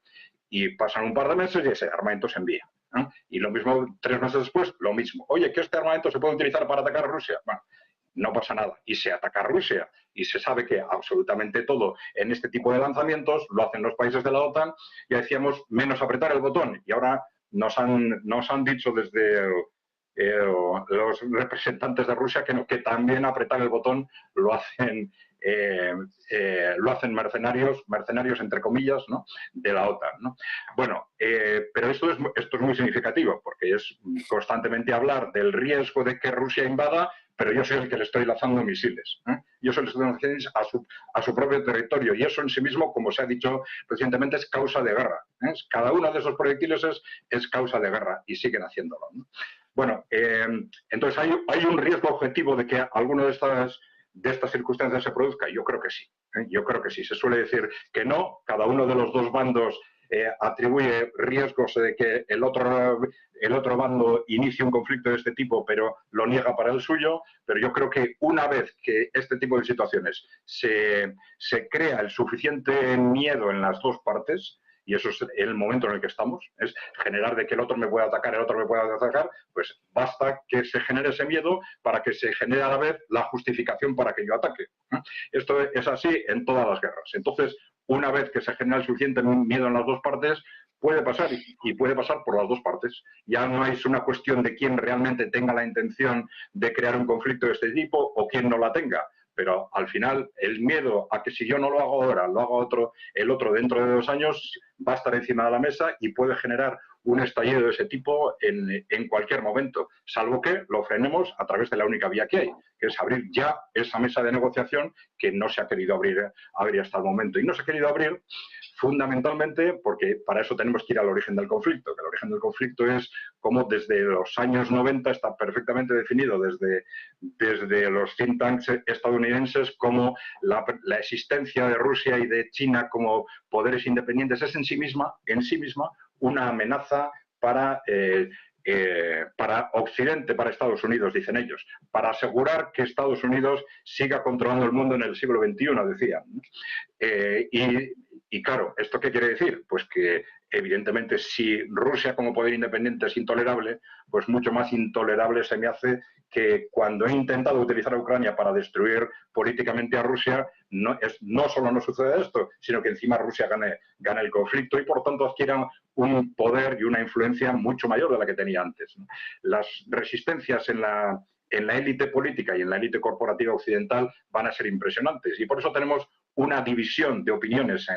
Y pasan un par de meses y ese armamento se envía, ¿no? Y lo mismo 3 meses después, lo mismo. Oye, que este armamento se puede utilizar para atacar a Rusia. Bueno, no pasa nada. Y se ataca a Rusia. Y se sabe que absolutamente todo en este tipo de lanzamientos lo hacen los países de la OTAN. Ya decíamos, menos apretar el botón. Y ahora nos han dicho desde los representantes de Rusia que también apretar el botón lo hacen mercenarios entre comillas, ¿no? De la OTAN, ¿no? Bueno, pero esto es muy significativo porque es constantemente hablar del riesgo de que Rusia invada, pero yo soy el que le estoy lanzando misiles, ¿eh? Yo soy el que le estoy lanzando misiles a su propio territorio, y eso en sí mismo, como se ha dicho recientemente, es causa de guerra, ¿eh? Cada uno de esos proyectiles es causa de guerra y siguen haciéndolo, ¿no? Bueno, entonces hay un riesgo objetivo de que alguno de de estas circunstancias se produzca? Yo creo que sí. Yo creo que sí. Se suele decir que no, cada uno de los dos bandos atribuye riesgos de que el otro bando inicie un conflicto de este tipo, pero lo niega para el suyo. Pero yo creo que una vez que este tipo de situaciones se crea el suficiente miedo en las dos partes, y eso es el momento en el que estamos, es generar de que el otro me pueda atacar, el otro me pueda atacar, pues basta que se genere ese miedo para que se genere a la vez la justificación para que yo ataque. Esto es así en todas las guerras. Entonces, una vez que se genera el suficiente miedo en las dos partes, puede pasar, y puede pasar por las dos partes. Ya no es una cuestión de quién realmente tenga la intención de crear un conflicto de este tipo o quién no la tenga. Pero al final el miedo a que si yo no lo hago ahora, lo haga el otro dentro de 2 años, va a estar encima de la mesa y puede generar un estallido de ese tipo en cualquier momento, salvo que lo frenemos a través de la única vía que hay, que es abrir ya esa mesa de negociación que no se ha querido abrir hasta el momento. Y no se ha querido abrir fundamentalmente porque para eso tenemos que ir al origen del conflicto, que el origen del conflicto es como desde los años 90 está perfectamente definido desde los think tanks estadounidenses como la existencia de Rusia y de China como poderes independientes es en sí misma una amenaza para Occidente, para Estados Unidos, dicen ellos, para asegurar que Estados Unidos siga controlando el mundo en el siglo XXI, decían. Y claro, ¿esto qué quiere decir? Pues que evidentemente si Rusia como poder independiente es intolerable, pues mucho más intolerable se me hace que cuando he intentado utilizar a Ucrania para destruir políticamente a Rusia, no solo no sucede esto, sino que encima Rusia gane el conflicto y por tanto adquiera un poder y una influencia mucho mayor de la que tenía antes. Las resistencias en la élite política y en la élite corporativa occidental van a ser impresionantes y por eso tenemos una división de opiniones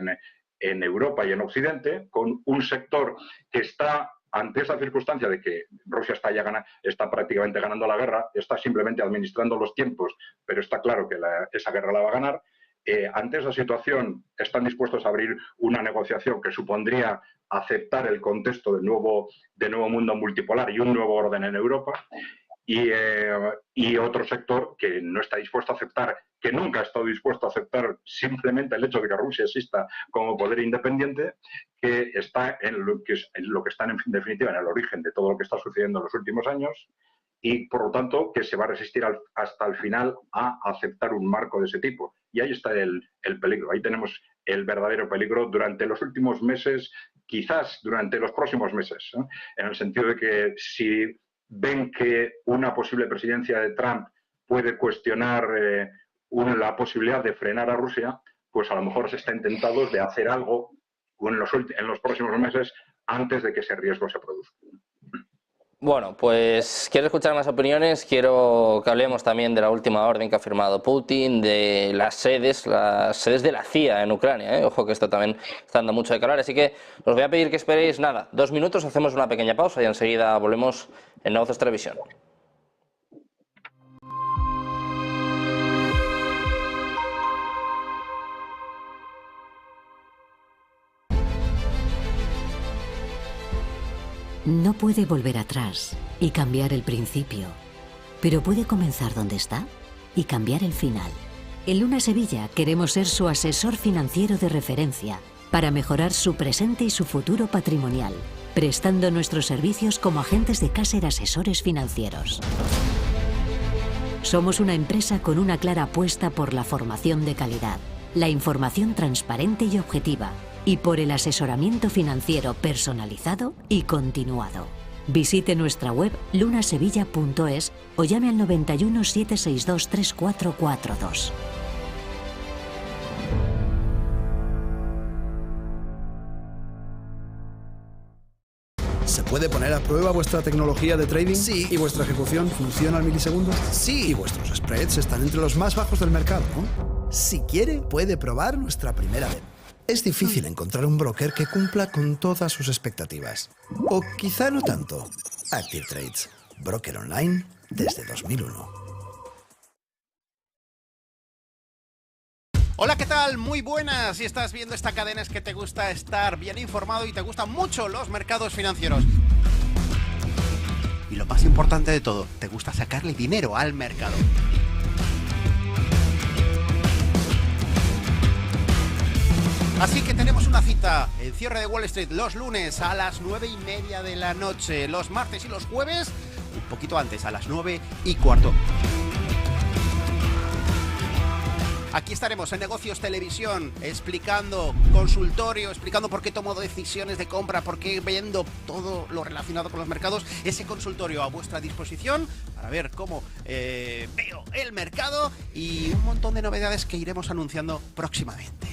en Europa y en Occidente, con un sector que está ante esa circunstancia de que Rusia está prácticamente ganando la guerra, está simplemente administrando los tiempos, pero está claro que esa guerra la va a ganar. Ante esa situación están dispuestos a abrir una negociación que supondría aceptar el contexto del nuevo mundo multipolar y un nuevo orden en Europa. Y otro sector que no está dispuesto a aceptar, que nunca ha estado dispuesto a aceptar simplemente el hecho de que Rusia exista como poder independiente, que está en lo que está en definitiva en el origen de todo lo que está sucediendo en los últimos años y por lo tanto que se va a resistir hasta el final a aceptar un marco de ese tipo. Y ahí está el peligro, ahí tenemos el verdadero peligro durante los últimos meses, quizás durante los próximos meses, ¿eh? En el sentido de que si ven que una posible presidencia de Trump puede cuestionar la posibilidad de frenar a Rusia, pues a lo mejor se estén tentados de hacer algo en los próximos meses antes de que ese riesgo se produzca. Bueno, pues quiero escuchar más opiniones, quiero que hablemos también de la última orden que ha firmado Putin, de las sedes de la CIA en Ucrania, ¿eh? Ojo que esto también está dando mucho de calor, así que os voy a pedir que esperéis, 2 minutos, hacemos una pequeña pausa y enseguida volvemos en Negocios Televisión. No puede volver atrás y cambiar el principio, pero puede comenzar donde está y cambiar el final. En Luna Sevilla queremos ser su asesor financiero de referencia para mejorar su presente y su futuro patrimonial, prestando nuestros servicios como agentes de Caser Asesores Financieros. Somos una empresa con una clara apuesta por la formación de calidad, la información transparente y objetiva, y por el asesoramiento financiero personalizado y continuado. Visite nuestra web lunasevilla.es o llame al 91 762 3442. ¿Se puede poner a prueba vuestra tecnología de trading? Sí. ¿Y vuestra ejecución funciona al milisegundo? Sí. ¿Y vuestros spreads están entre los más bajos del mercado, ¿no? Si quiere, puede probar nuestra primera vez. Es difícil encontrar un broker que cumpla con todas sus expectativas. O quizá no tanto. Active Trades, broker online desde 2001. Hola, ¿qué tal? Muy buenas. Si estás viendo esta cadena es que te gusta estar bien informado y te gustan mucho los mercados financieros. Y lo más importante de todo, te gusta sacarle dinero al mercado. Así que tenemos una cita, el cierre de Wall Street los lunes a las 9:30 de la noche, los martes y los jueves un poquito antes, a las 9:15. Aquí estaremos en Negocios Televisión explicando consultorio, explicando por qué tomo decisiones de compra, por qué vendo, todo lo relacionado con los mercados. Ese consultorio a vuestra disposición para ver cómo veo el mercado y un montón de novedades que iremos anunciando próximamente.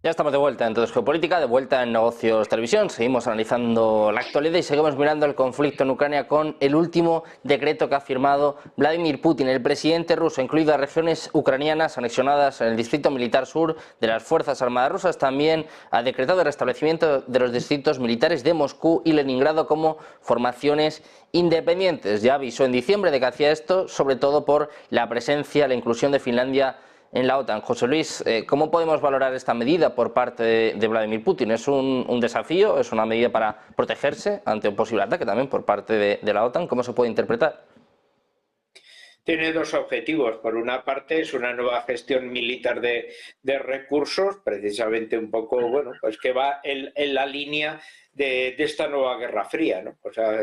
Ya estamos de vuelta en Todo es Geopolítica, de vuelta en Negocios Televisión. Seguimos analizando la actualidad y seguimos mirando el conflicto en Ucrania con el último decreto que ha firmado Vladimir Putin. El presidente ruso, incluidas regiones ucranianas anexionadas en el distrito militar sur de las Fuerzas Armadas rusas, también ha decretado el restablecimiento de los distritos militares de Moscú y Leningrado como formaciones independientes. Ya avisó en diciembre de que hacía esto, sobre todo por la presencia, la inclusión de Finlandia en la OTAN. José Luis, ¿cómo podemos valorar esta medida por parte de Vladimir Putin? ¿Es un desafío? ¿Es una medida para protegerse ante un posible ataque también por parte de la OTAN? ¿Cómo se puede interpretar? Tiene dos objetivos. Por una parte, es una nueva gestión militar de recursos, precisamente un poco, bueno, pues que va en la línea de esta nueva Guerra Fría, ¿no? O sea,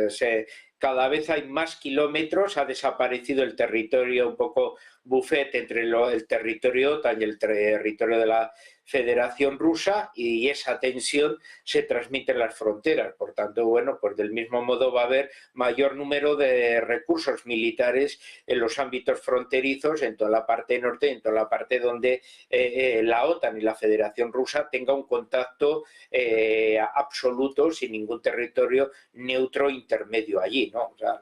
cada vez hay más kilómetros, ha desaparecido el territorio un poco buffet entre el territorio OTAN y el territorio de la Federación Rusa, y esa tensión se transmite en las fronteras. Por tanto, bueno, pues del mismo modo va a haber mayor número de recursos militares en los ámbitos fronterizos, en toda la parte norte y en toda la parte donde la OTAN y la Federación Rusa tenga un contacto absoluto, sin ningún territorio neutro intermedio allí, ¿no? O sea,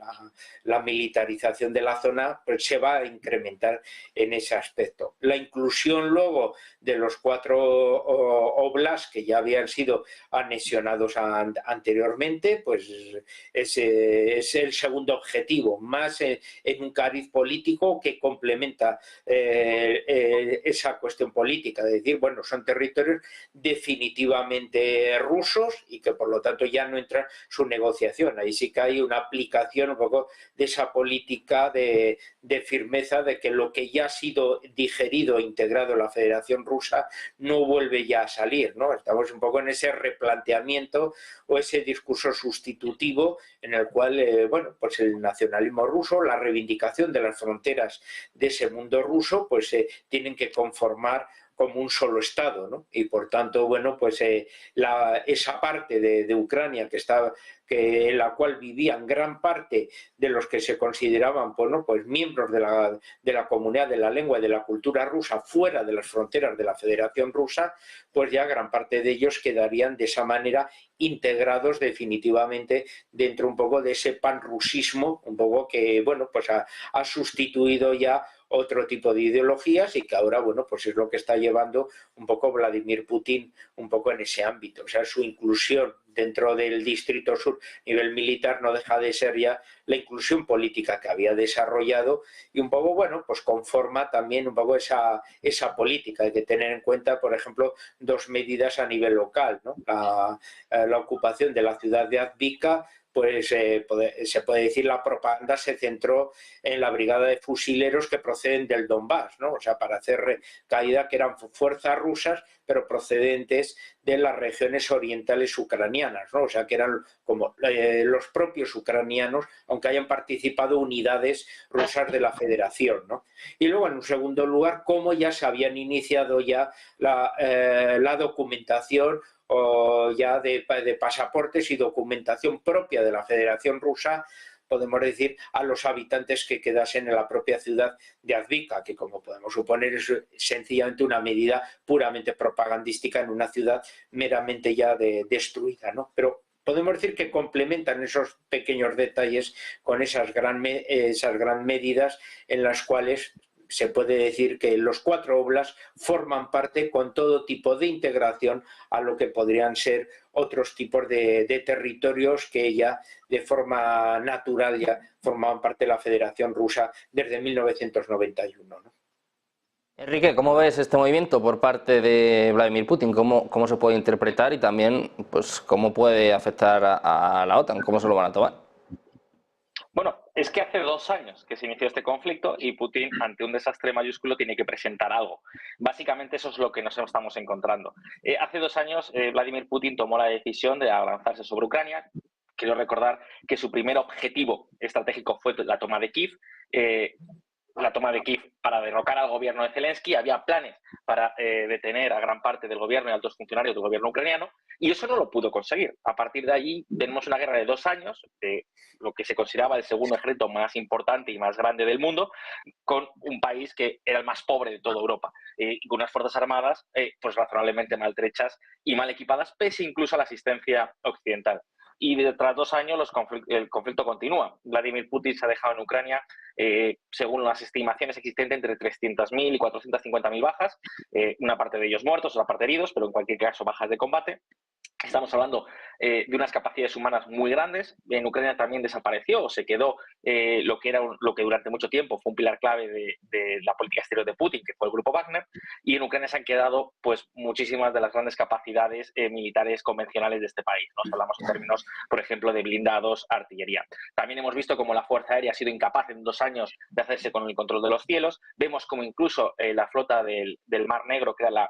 la militarización de la zona pues, se va a incrementar en ese aspecto. La inclusión luego de los 4 oblasts que ya habían sido anexionados anteriormente, pues es el segundo objetivo, más en un cariz político que complementa esa cuestión política, de decir, bueno, son territorios definitivamente rusos y que por lo tanto ya no entra su negociación. Ahí sí que hay una aplicación un poco de esa política de firmeza de que lo que ya ha sido digerido e integrado en la Federación Rusa no vuelve ya a salir, ¿no? Estamos un poco en ese replanteamiento o ese discurso sustitutivo en el cual, bueno, pues el nacionalismo ruso, la reivindicación de las fronteras de ese mundo ruso, pues tienen que conformar como un solo Estado, ¿no? Y por tanto, bueno, pues esa parte de Ucrania en la cual vivían gran parte de los que se consideraban, bueno, pues miembros de la comunidad de la lengua y de la cultura rusa fuera de las fronteras de la Federación Rusa, pues ya gran parte de ellos quedarían de esa manera integrados definitivamente dentro un poco de ese panrusismo, un poco que, bueno, pues ha sustituido ya otro tipo de ideologías y que ahora, bueno, pues es lo que está llevando un poco Vladimir Putin un poco en ese ámbito. O sea, su inclusión dentro del distrito sur a nivel militar no deja de ser ya la inclusión política que había desarrollado y un poco, bueno, pues conforma también un poco esa política. Hay que tener en cuenta, por ejemplo, dos medidas a nivel local, ¿no? La ocupación de la ciudad de Avdiivka, pues se puede decir la propaganda se centró en la brigada de fusileros que proceden del Donbass, ¿no? O sea, para hacer caída que eran fuerzas rusas, pero procedentes de las regiones orientales ucranianas, ¿no? O sea, que eran como los propios ucranianos, aunque hayan participado unidades rusas de la Federación, ¿no? Y luego, en un segundo lugar, cómo ya se habían iniciado ya la documentación o ya de pasaportes y documentación propia de la Federación Rusa, podemos decir, a los habitantes que quedasen en la propia ciudad de Avdiivka, que como podemos suponer es sencillamente una medida puramente propagandística en una ciudad meramente ya destruida, ¿no? Pero podemos decir que complementan esos pequeños detalles con esas gran medidas en las cuales se puede decir que los 4 oblasts forman parte con todo tipo de integración a lo que podrían ser otros tipos de territorios que ya de forma natural ya formaban parte de la Federación Rusa desde 1991, ¿no? Enrique, ¿cómo ves este movimiento por parte de Vladimir Putin? ¿Cómo se puede interpretar y también pues, cómo puede afectar a la OTAN? ¿Cómo se lo van a tomar? Bueno, es que hace 2 años que se inició este conflicto y Putin, ante un desastre mayúsculo, tiene que presentar algo. Básicamente eso es lo que nos estamos encontrando. Hace 2 años Vladimir Putin tomó la decisión de abalanzarse sobre Ucrania. Quiero recordar que su primer objetivo estratégico fue la toma de Kiev. La toma de Kiev para derrocar al gobierno de Zelensky, había planes para detener a gran parte del gobierno y altos funcionarios del gobierno ucraniano, y eso no lo pudo conseguir. A partir de allí tenemos una guerra de 2 años, de lo que se consideraba el segundo ejército más importante y más grande del mundo, con un país que era el más pobre de toda Europa, y con unas fuerzas armadas pues razonablemente maltrechas y mal equipadas, pese incluso a la asistencia occidental. Y tras 2 años el conflicto continúa. Vladimir Putin se ha dejado en Ucrania, según las estimaciones existentes, entre 300.000 y 450.000 bajas, una parte de ellos muertos, otra parte heridos, pero en cualquier caso bajas de combate. Estamos hablando de unas capacidades humanas muy grandes. En Ucrania también desapareció o se quedó lo que durante mucho tiempo fue un pilar clave de la política exterior de Putin, que fue el grupo Wagner, y en Ucrania se han quedado pues muchísimas de las grandes capacidades militares convencionales de este país. Nos hablamos en términos, por ejemplo, de blindados, artillería. También hemos visto cómo la Fuerza Aérea ha sido incapaz en 2 años de hacerse con el control de los cielos. Vemos como incluso la flota del Mar Negro, que era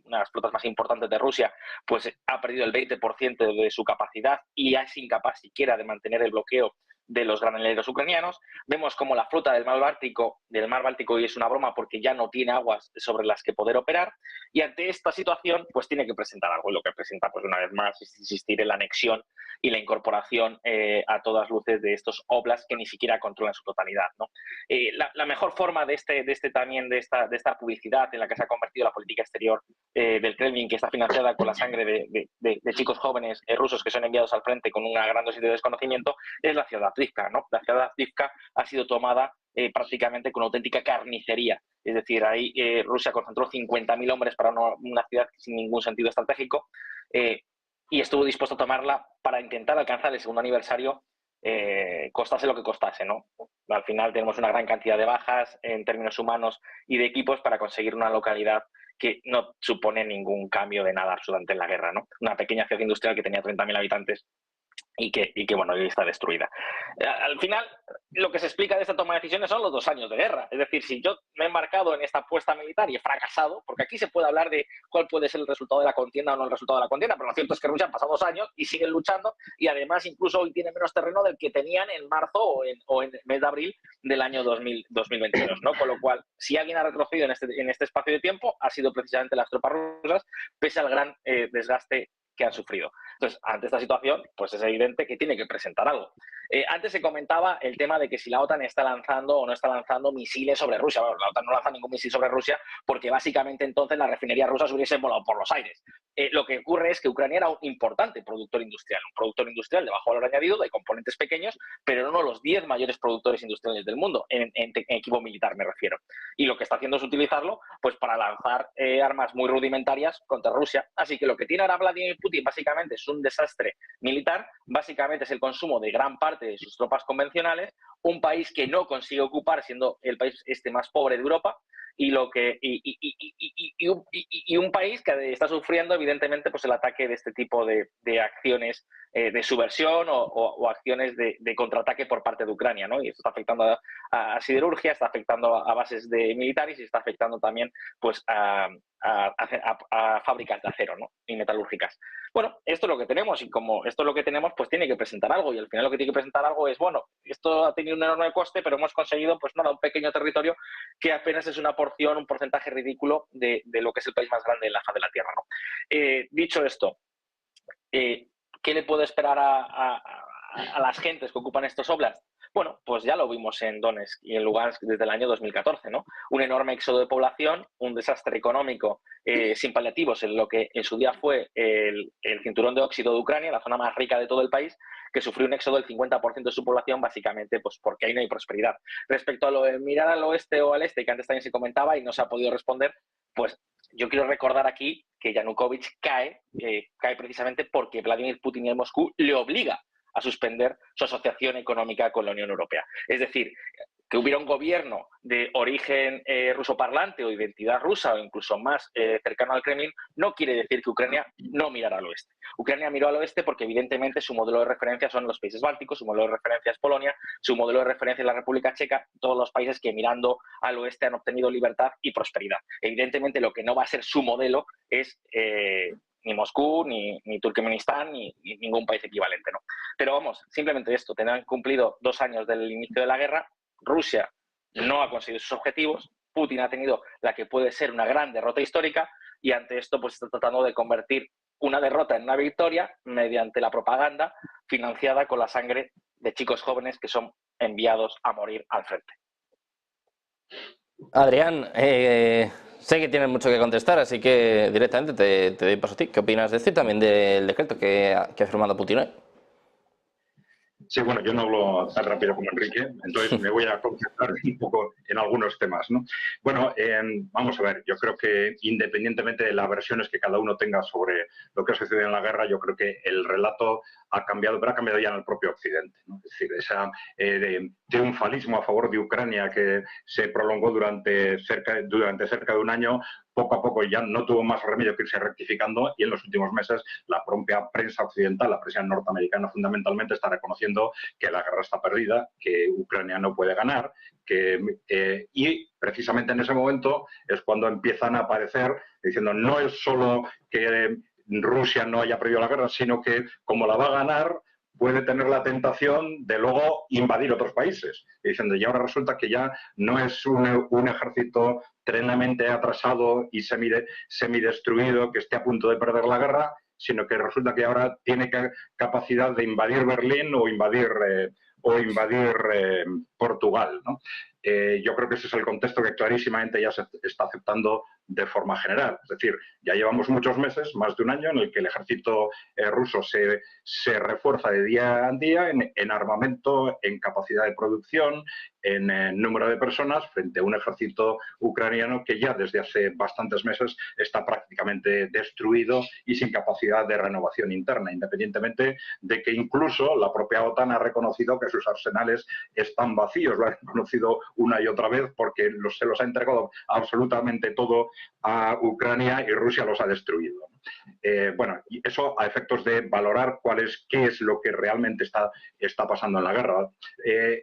una de las flotas más importantes de Rusia, pues ha perdido el 20% de su capacidad y es incapaz siquiera de mantener el bloqueo de los granaderos ucranianos. Vemos como la flota del Mar Báltico y es una broma porque ya no tiene aguas sobre las que poder operar, y ante esta situación pues tiene que presentar algo, y lo que presenta pues una vez más es insistir en la anexión y la incorporación a todas luces de estos oblasts que ni siquiera controlan su totalidad, ¿no? La mejor forma de esta publicidad en la que se ha convertido la política exterior del Kremlin, que está financiada con la sangre de chicos jóvenes rusos que son enviados al frente con una gran dosis de desconocimiento, es la ciudad Avdiivka, ¿no? La ciudad Avdiivka ha sido tomada prácticamente con una auténtica carnicería. Es decir, ahí Rusia concentró 50.000 hombres para una ciudad sin ningún sentido estratégico y estuvo dispuesto a tomarla para intentar alcanzar el segundo aniversario, costase lo que costase, ¿no? Al final tenemos una gran cantidad de bajas en términos humanos y de equipos para conseguir una localidad que no supone ningún cambio de nada absolutamente en la guerra, ¿no? Una pequeña ciudad industrial que tenía 30.000 habitantes y que bueno, hoy está destruida. Al final, lo que se explica de esta toma de decisiones son los 2 años de guerra. Es decir, si yo me he embarcado en esta apuesta militar y he fracasado, porque aquí se puede hablar de cuál puede ser el resultado de la contienda o no el resultado de la contienda, pero lo cierto es que Rusia ha pasado 2 años y siguen luchando, y además incluso hoy tiene menos terreno del que tenían en marzo o en el mes de abril del año 2022, ¿no? Con lo cual, si alguien ha retrocedido en este espacio de tiempo, ha sido precisamente las tropas rusas, pese al gran desgaste que han sufrido. Entonces, ante esta situación, pues es evidente que tiene que presentar algo. Antes se comentaba el tema de que si la OTAN está lanzando o no está lanzando misiles sobre Rusia. Bueno, la OTAN no lanza ningún misil sobre Rusia porque básicamente entonces las refinerías rusas hubiesen volado por los aires. Lo que ocurre es que Ucrania era un importante productor industrial de bajo valor añadido, de componentes pequeños, pero no uno de los 10 mayores productores industriales del mundo, en equipo militar me refiero. Y lo que está haciendo es utilizarlo pues para lanzar armas muy rudimentarias contra Rusia. Así que lo que tiene ahora Vladimir Putin básicamente es un desastre militar, básicamente es el consumo de gran parte de sus tropas convencionales, un país que no consigue ocupar siendo el país más pobre de Europa, y un país que está sufriendo evidentemente pues el ataque de este tipo de acciones de subversión o acciones de contraataque por parte de Ucrania, ¿no? Y esto está afectando a siderurgia, está afectando a bases militares y está afectando también pues a fábricas de acero, ¿no? Y metalúrgicas. Bueno, esto es lo que tenemos, y como esto es lo que tenemos, pues tiene que presentar algo, y al final lo que tiene que presentar algo es, bueno, esto ha tenido un enorme coste, pero hemos conseguido pues nada, un pequeño territorio que apenas es una porción, un porcentaje ridículo de lo que es el país más grande en la faz de la Tierra, ¿no? Dicho esto, ¿qué le puede esperar a las gentes que ocupan estos oblasts? Bueno, pues ya lo vimos en Donetsk y en Lugansk desde el año 2014, ¿no? Un enorme éxodo de población, un desastre económico sin paliativos en lo que en su día fue el cinturón de óxido de Ucrania, la zona más rica de todo el país, que sufrió un éxodo del 50% de su población, básicamente pues porque ahí no hay prosperidad. Respecto a lo de mirar al oeste o al este, que antes también se comentaba y no se ha podido responder, pues yo quiero recordar aquí que Yanukovych cae precisamente porque Vladimir Putin y el Moscú le obliga a suspender su asociación económica con la Unión Europea. Es decir, que hubiera un gobierno de origen rusoparlante o identidad rusa o incluso más cercano al Kremlin no quiere decir que Ucrania no mirara al oeste. Ucrania miró al oeste porque evidentemente su modelo de referencia son los países bálticos, su modelo de referencia es Polonia, su modelo de referencia es la República Checa, todos los países que mirando al oeste han obtenido libertad y prosperidad. Evidentemente lo que no va a ser su modelo es ni Moscú, ni Turkmenistán, ni ningún país equivalente, ¿no? Pero vamos, simplemente esto, tendrán cumplido 2 años del inicio de la guerra, Rusia no ha conseguido sus objetivos, Putin ha tenido la que puede ser una gran derrota histórica y ante esto pues está tratando de convertir una derrota en una victoria mediante la propaganda financiada con la sangre de chicos jóvenes que son enviados a morir al frente. Adrián, sé que tienes mucho que contestar, así que directamente te doy paso a ti. ¿Qué opinas de también del decreto que ha firmado Putin hoy? Sí, bueno, yo no hablo tan rápido como Enrique, entonces me voy a concentrar un poco en algunos temas, ¿no? Bueno, vamos a ver, yo creo que independientemente de las versiones que cada uno tenga sobre lo que ha sucedido en la guerra, yo creo que el relato ha cambiado, pero ha cambiado ya en el propio Occidente, ¿no? Es decir, ese triunfalismo a favor de Ucrania que se prolongó durante cerca de un año, poco a poco ya no tuvo más remedio que irse rectificando y en los últimos meses la propia prensa occidental, la prensa norteamericana fundamentalmente, está reconociendo que la guerra está perdida, que Ucrania no puede ganar, y precisamente en ese momento es cuando empiezan a aparecer diciendo no es solo que Rusia no haya perdido la guerra, sino que como la va a ganar puede tener la tentación de luego invadir otros países. Y diciendo, y ahora resulta que ya no es un ejército tremendamente atrasado y semidestruido que esté a punto de perder la guerra, sino que resulta que ahora tiene capacidad de invadir Berlín o invadir Portugal, ¿no? Yo creo que ese es el contexto que clarísimamente ya se está aceptando de forma general. Es decir, ya llevamos muchos meses, más de un año, en el que el ejército ruso se refuerza de día en día en armamento, en capacidad de producción, en número de personas, frente a un ejército ucraniano que ya desde hace bastantes meses está prácticamente destruido y sin capacidad de renovación interna, independientemente de que incluso la propia OTAN ha reconocido que sus arsenales están vacíos, lo ha reconocido una y otra vez porque se los ha entregado absolutamente todo a Ucrania y Rusia los ha destruido. Bueno, y eso a efectos de valorar qué es lo que realmente está pasando en la guerra.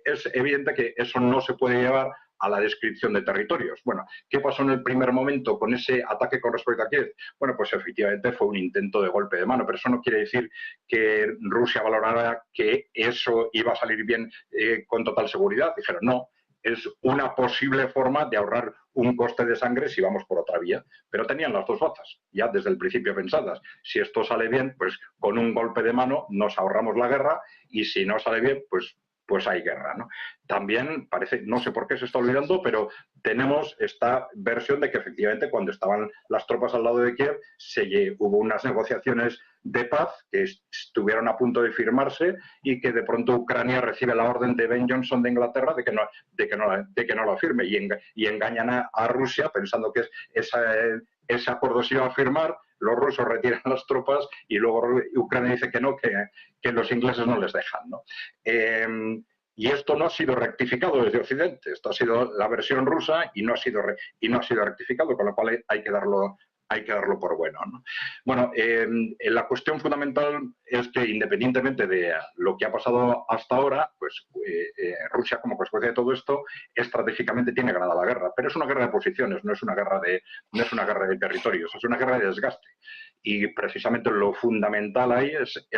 Es evidente que eso no se puede llevar a la descripción de territorios. Bueno, ¿qué pasó en el primer momento con ese ataque con respecto a Kiev? Bueno, pues efectivamente fue un intento de golpe de mano, pero eso no quiere decir que Rusia valorara que eso iba a salir bien con total seguridad. Dijeron, no, es una posible forma de ahorrar un coste de sangre si vamos por otra vía. Pero tenían las dos bazas, ya desde el principio pensadas. Si esto sale bien, pues con un golpe de mano nos ahorramos la guerra y si no sale bien, pues hay guerra, ¿no? También parece, no sé por qué se está olvidando, pero tenemos esta versión de que efectivamente cuando estaban las tropas al lado de Kiev hubo unas negociaciones de paz que estuvieron a punto de firmarse y que de pronto Ucrania recibe la orden de Ben Johnson de Inglaterra de que no la firme y engañan a Rusia pensando que ese acuerdo se iba a firmar. Los rusos retiran las tropas y luego Ucrania dice que no, que los ingleses no les dejan, ¿no? Y esto no ha sido rectificado desde Occidente. Esto ha sido la versión rusa y no ha sido rectificado, con lo cual hay que darlo por bueno, ¿no? Bueno, la cuestión fundamental es que independientemente de lo que ha pasado hasta ahora, pues Rusia, como consecuencia de todo esto, estratégicamente tiene ganada la guerra. Pero es una guerra de posiciones, no es una guerra de territorios, es una guerra de desgaste. Y precisamente lo fundamental ahí es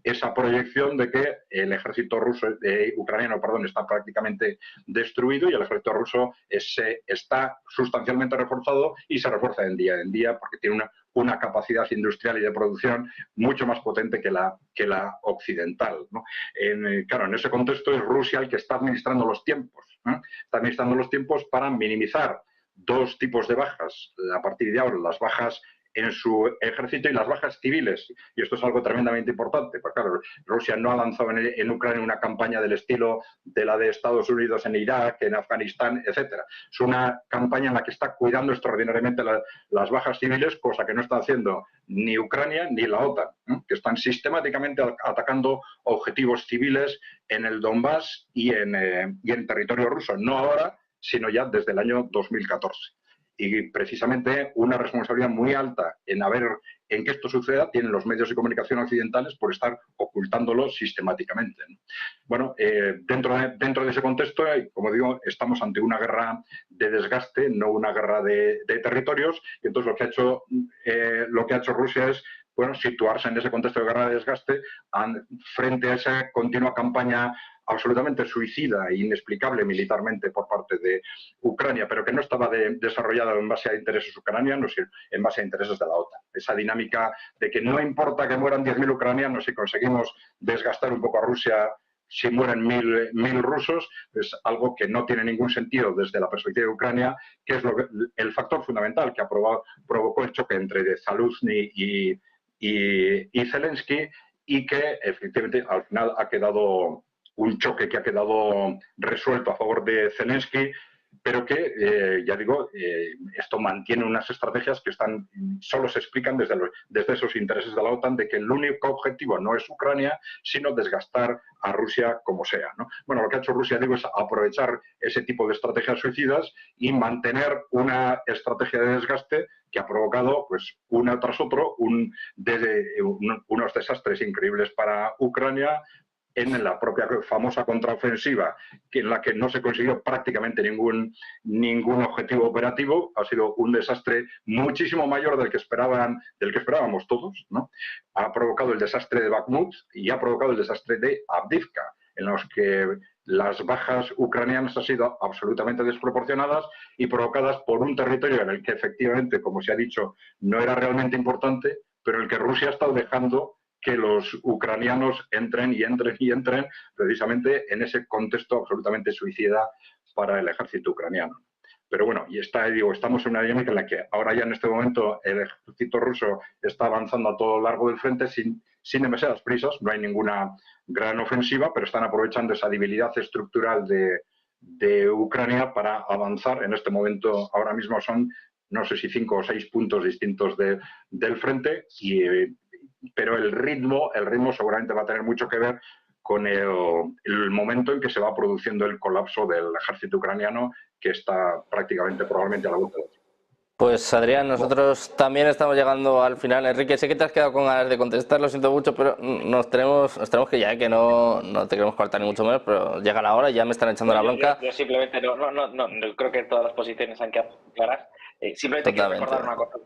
esa proyección de que el ejército ruso, ucraniano, perdón, está prácticamente destruido y el ejército ruso está sustancialmente reforzado y se refuerza en día porque tiene una capacidad industrial y de producción mucho más potente que la occidental, ¿no? Claro, en ese contexto es Rusia el que está administrando los tiempos, ¿eh? Está administrando los tiempos para minimizar dos tipos de bajas. A partir de ahora, las bajas en su ejército y las bajas civiles. Y esto es algo tremendamente importante, porque claro, Rusia no ha lanzado en Ucrania una campaña del estilo de la de Estados Unidos en Irak, en Afganistán, etcétera. Es una campaña en la que está cuidando extraordinariamente las bajas civiles, cosa que no está haciendo ni Ucrania ni la OTAN, ¿eh? Que están sistemáticamente atacando objetivos civiles en el Donbass y en territorio ruso, no ahora, sino ya desde el año 2014. Y precisamente una responsabilidad muy alta en que esto suceda tienen los medios de comunicación occidentales por estar ocultándolo sistemáticamente, ¿no? Bueno, dentro de ese contexto, como digo, estamos ante una guerra de desgaste, no una guerra de territorios, y entonces lo que ha hecho Rusia es, bueno, situarse en ese contexto de guerra de desgaste frente a esa continua campaña absolutamente suicida e inexplicable militarmente por parte de Ucrania, pero que no estaba desarrollada en base a intereses ucranianos, sino en base a intereses de la OTAN. Esa dinámica de que no importa que mueran 10.000 ucranianos si conseguimos desgastar un poco a Rusia, si mueren 1.000 rusos, es algo que no tiene ningún sentido desde la perspectiva de Ucrania, que es el factor fundamental que provocó el choque entre Zaluzny y Zelensky, y que efectivamente al final ha quedado un choque que ha quedado resuelto a favor de Zelensky, pero que, ya digo, esto mantiene unas estrategias que solo se explican desde esos intereses de la OTAN, de que el único objetivo no es Ucrania, sino desgastar a Rusia como sea, ¿no? Bueno, lo que ha hecho Rusia, digo, es aprovechar ese tipo de estrategias suicidas y mantener una estrategia de desgaste que ha provocado, pues, uno tras otro, unos desastres increíbles para Ucrania, en la propia famosa contraofensiva, en la que no se consiguió prácticamente ningún objetivo operativo. Ha sido un desastre muchísimo mayor del que esperábamos todos, ¿no? Ha provocado el desastre de Bakhmut y ha provocado el desastre de Avdiivka, en los que las bajas ucranianas han sido absolutamente desproporcionadas y provocadas por un territorio en el que efectivamente, como se ha dicho, no era realmente importante, pero en el que Rusia ha estado dejando que los ucranianos entren precisamente en ese contexto absolutamente suicida para el ejército ucraniano. Pero bueno, estamos en una dinámica en la que ahora ya en este momento el ejército ruso está avanzando a todo lo largo del frente sin demasiadas prisas, no hay ninguna gran ofensiva, pero están aprovechando esa debilidad estructural de Ucrania para avanzar. En este momento, ahora mismo son, no sé si 5 o 6 puntos distintos del frente, pero el ritmo seguramente va a tener mucho que ver con el momento en que se va produciendo el colapso del ejército ucraniano, que está prácticamente probablemente a la vuelta de otro. Pues Adrián, nosotros también estamos llegando al final. Enrique, sé que te has quedado con ganas de contestar, lo siento mucho, pero nos tenemos que ya, que no te queremos cortar ni mucho menos, pero llega la hora y ya me están echando la bronca. Yo simplemente no creo que todas las posiciones han quedado claras. Simplemente quiero recordar una cosa,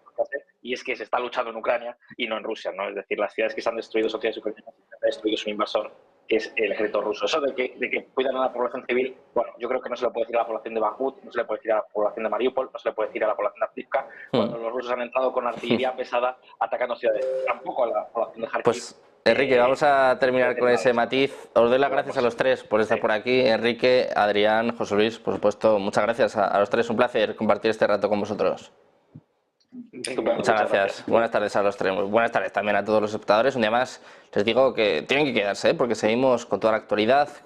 y es que se está luchando en Ucrania y no en Rusia, ¿no? Es decir, las ciudades que se han destruido son ciudades ucranianas, que ha destruido su invasor, que es el ejército ruso. Eso de que cuidan a la población civil, bueno, yo creo que no se le puede decir a la población de Bakhmut, no se le puede decir a la población de Mariupol, no se le puede decir a la población de Avdiivka, cuando los rusos han entrado con artillería pesada atacando ciudades. Tampoco a la población de Kharkiv. Pues Enrique, vamos a terminar con ese matiz. Os doy las gracias a los tres por estar por aquí. Enrique, Adrián, José Luis, por supuesto, muchas gracias a los tres. Un placer compartir este rato con vosotros. Muchas gracias. Buenas tardes a los tres. Buenas tardes también a todos los espectadores. Un día más les digo que tienen que quedarse, porque seguimos con toda la actualidad, con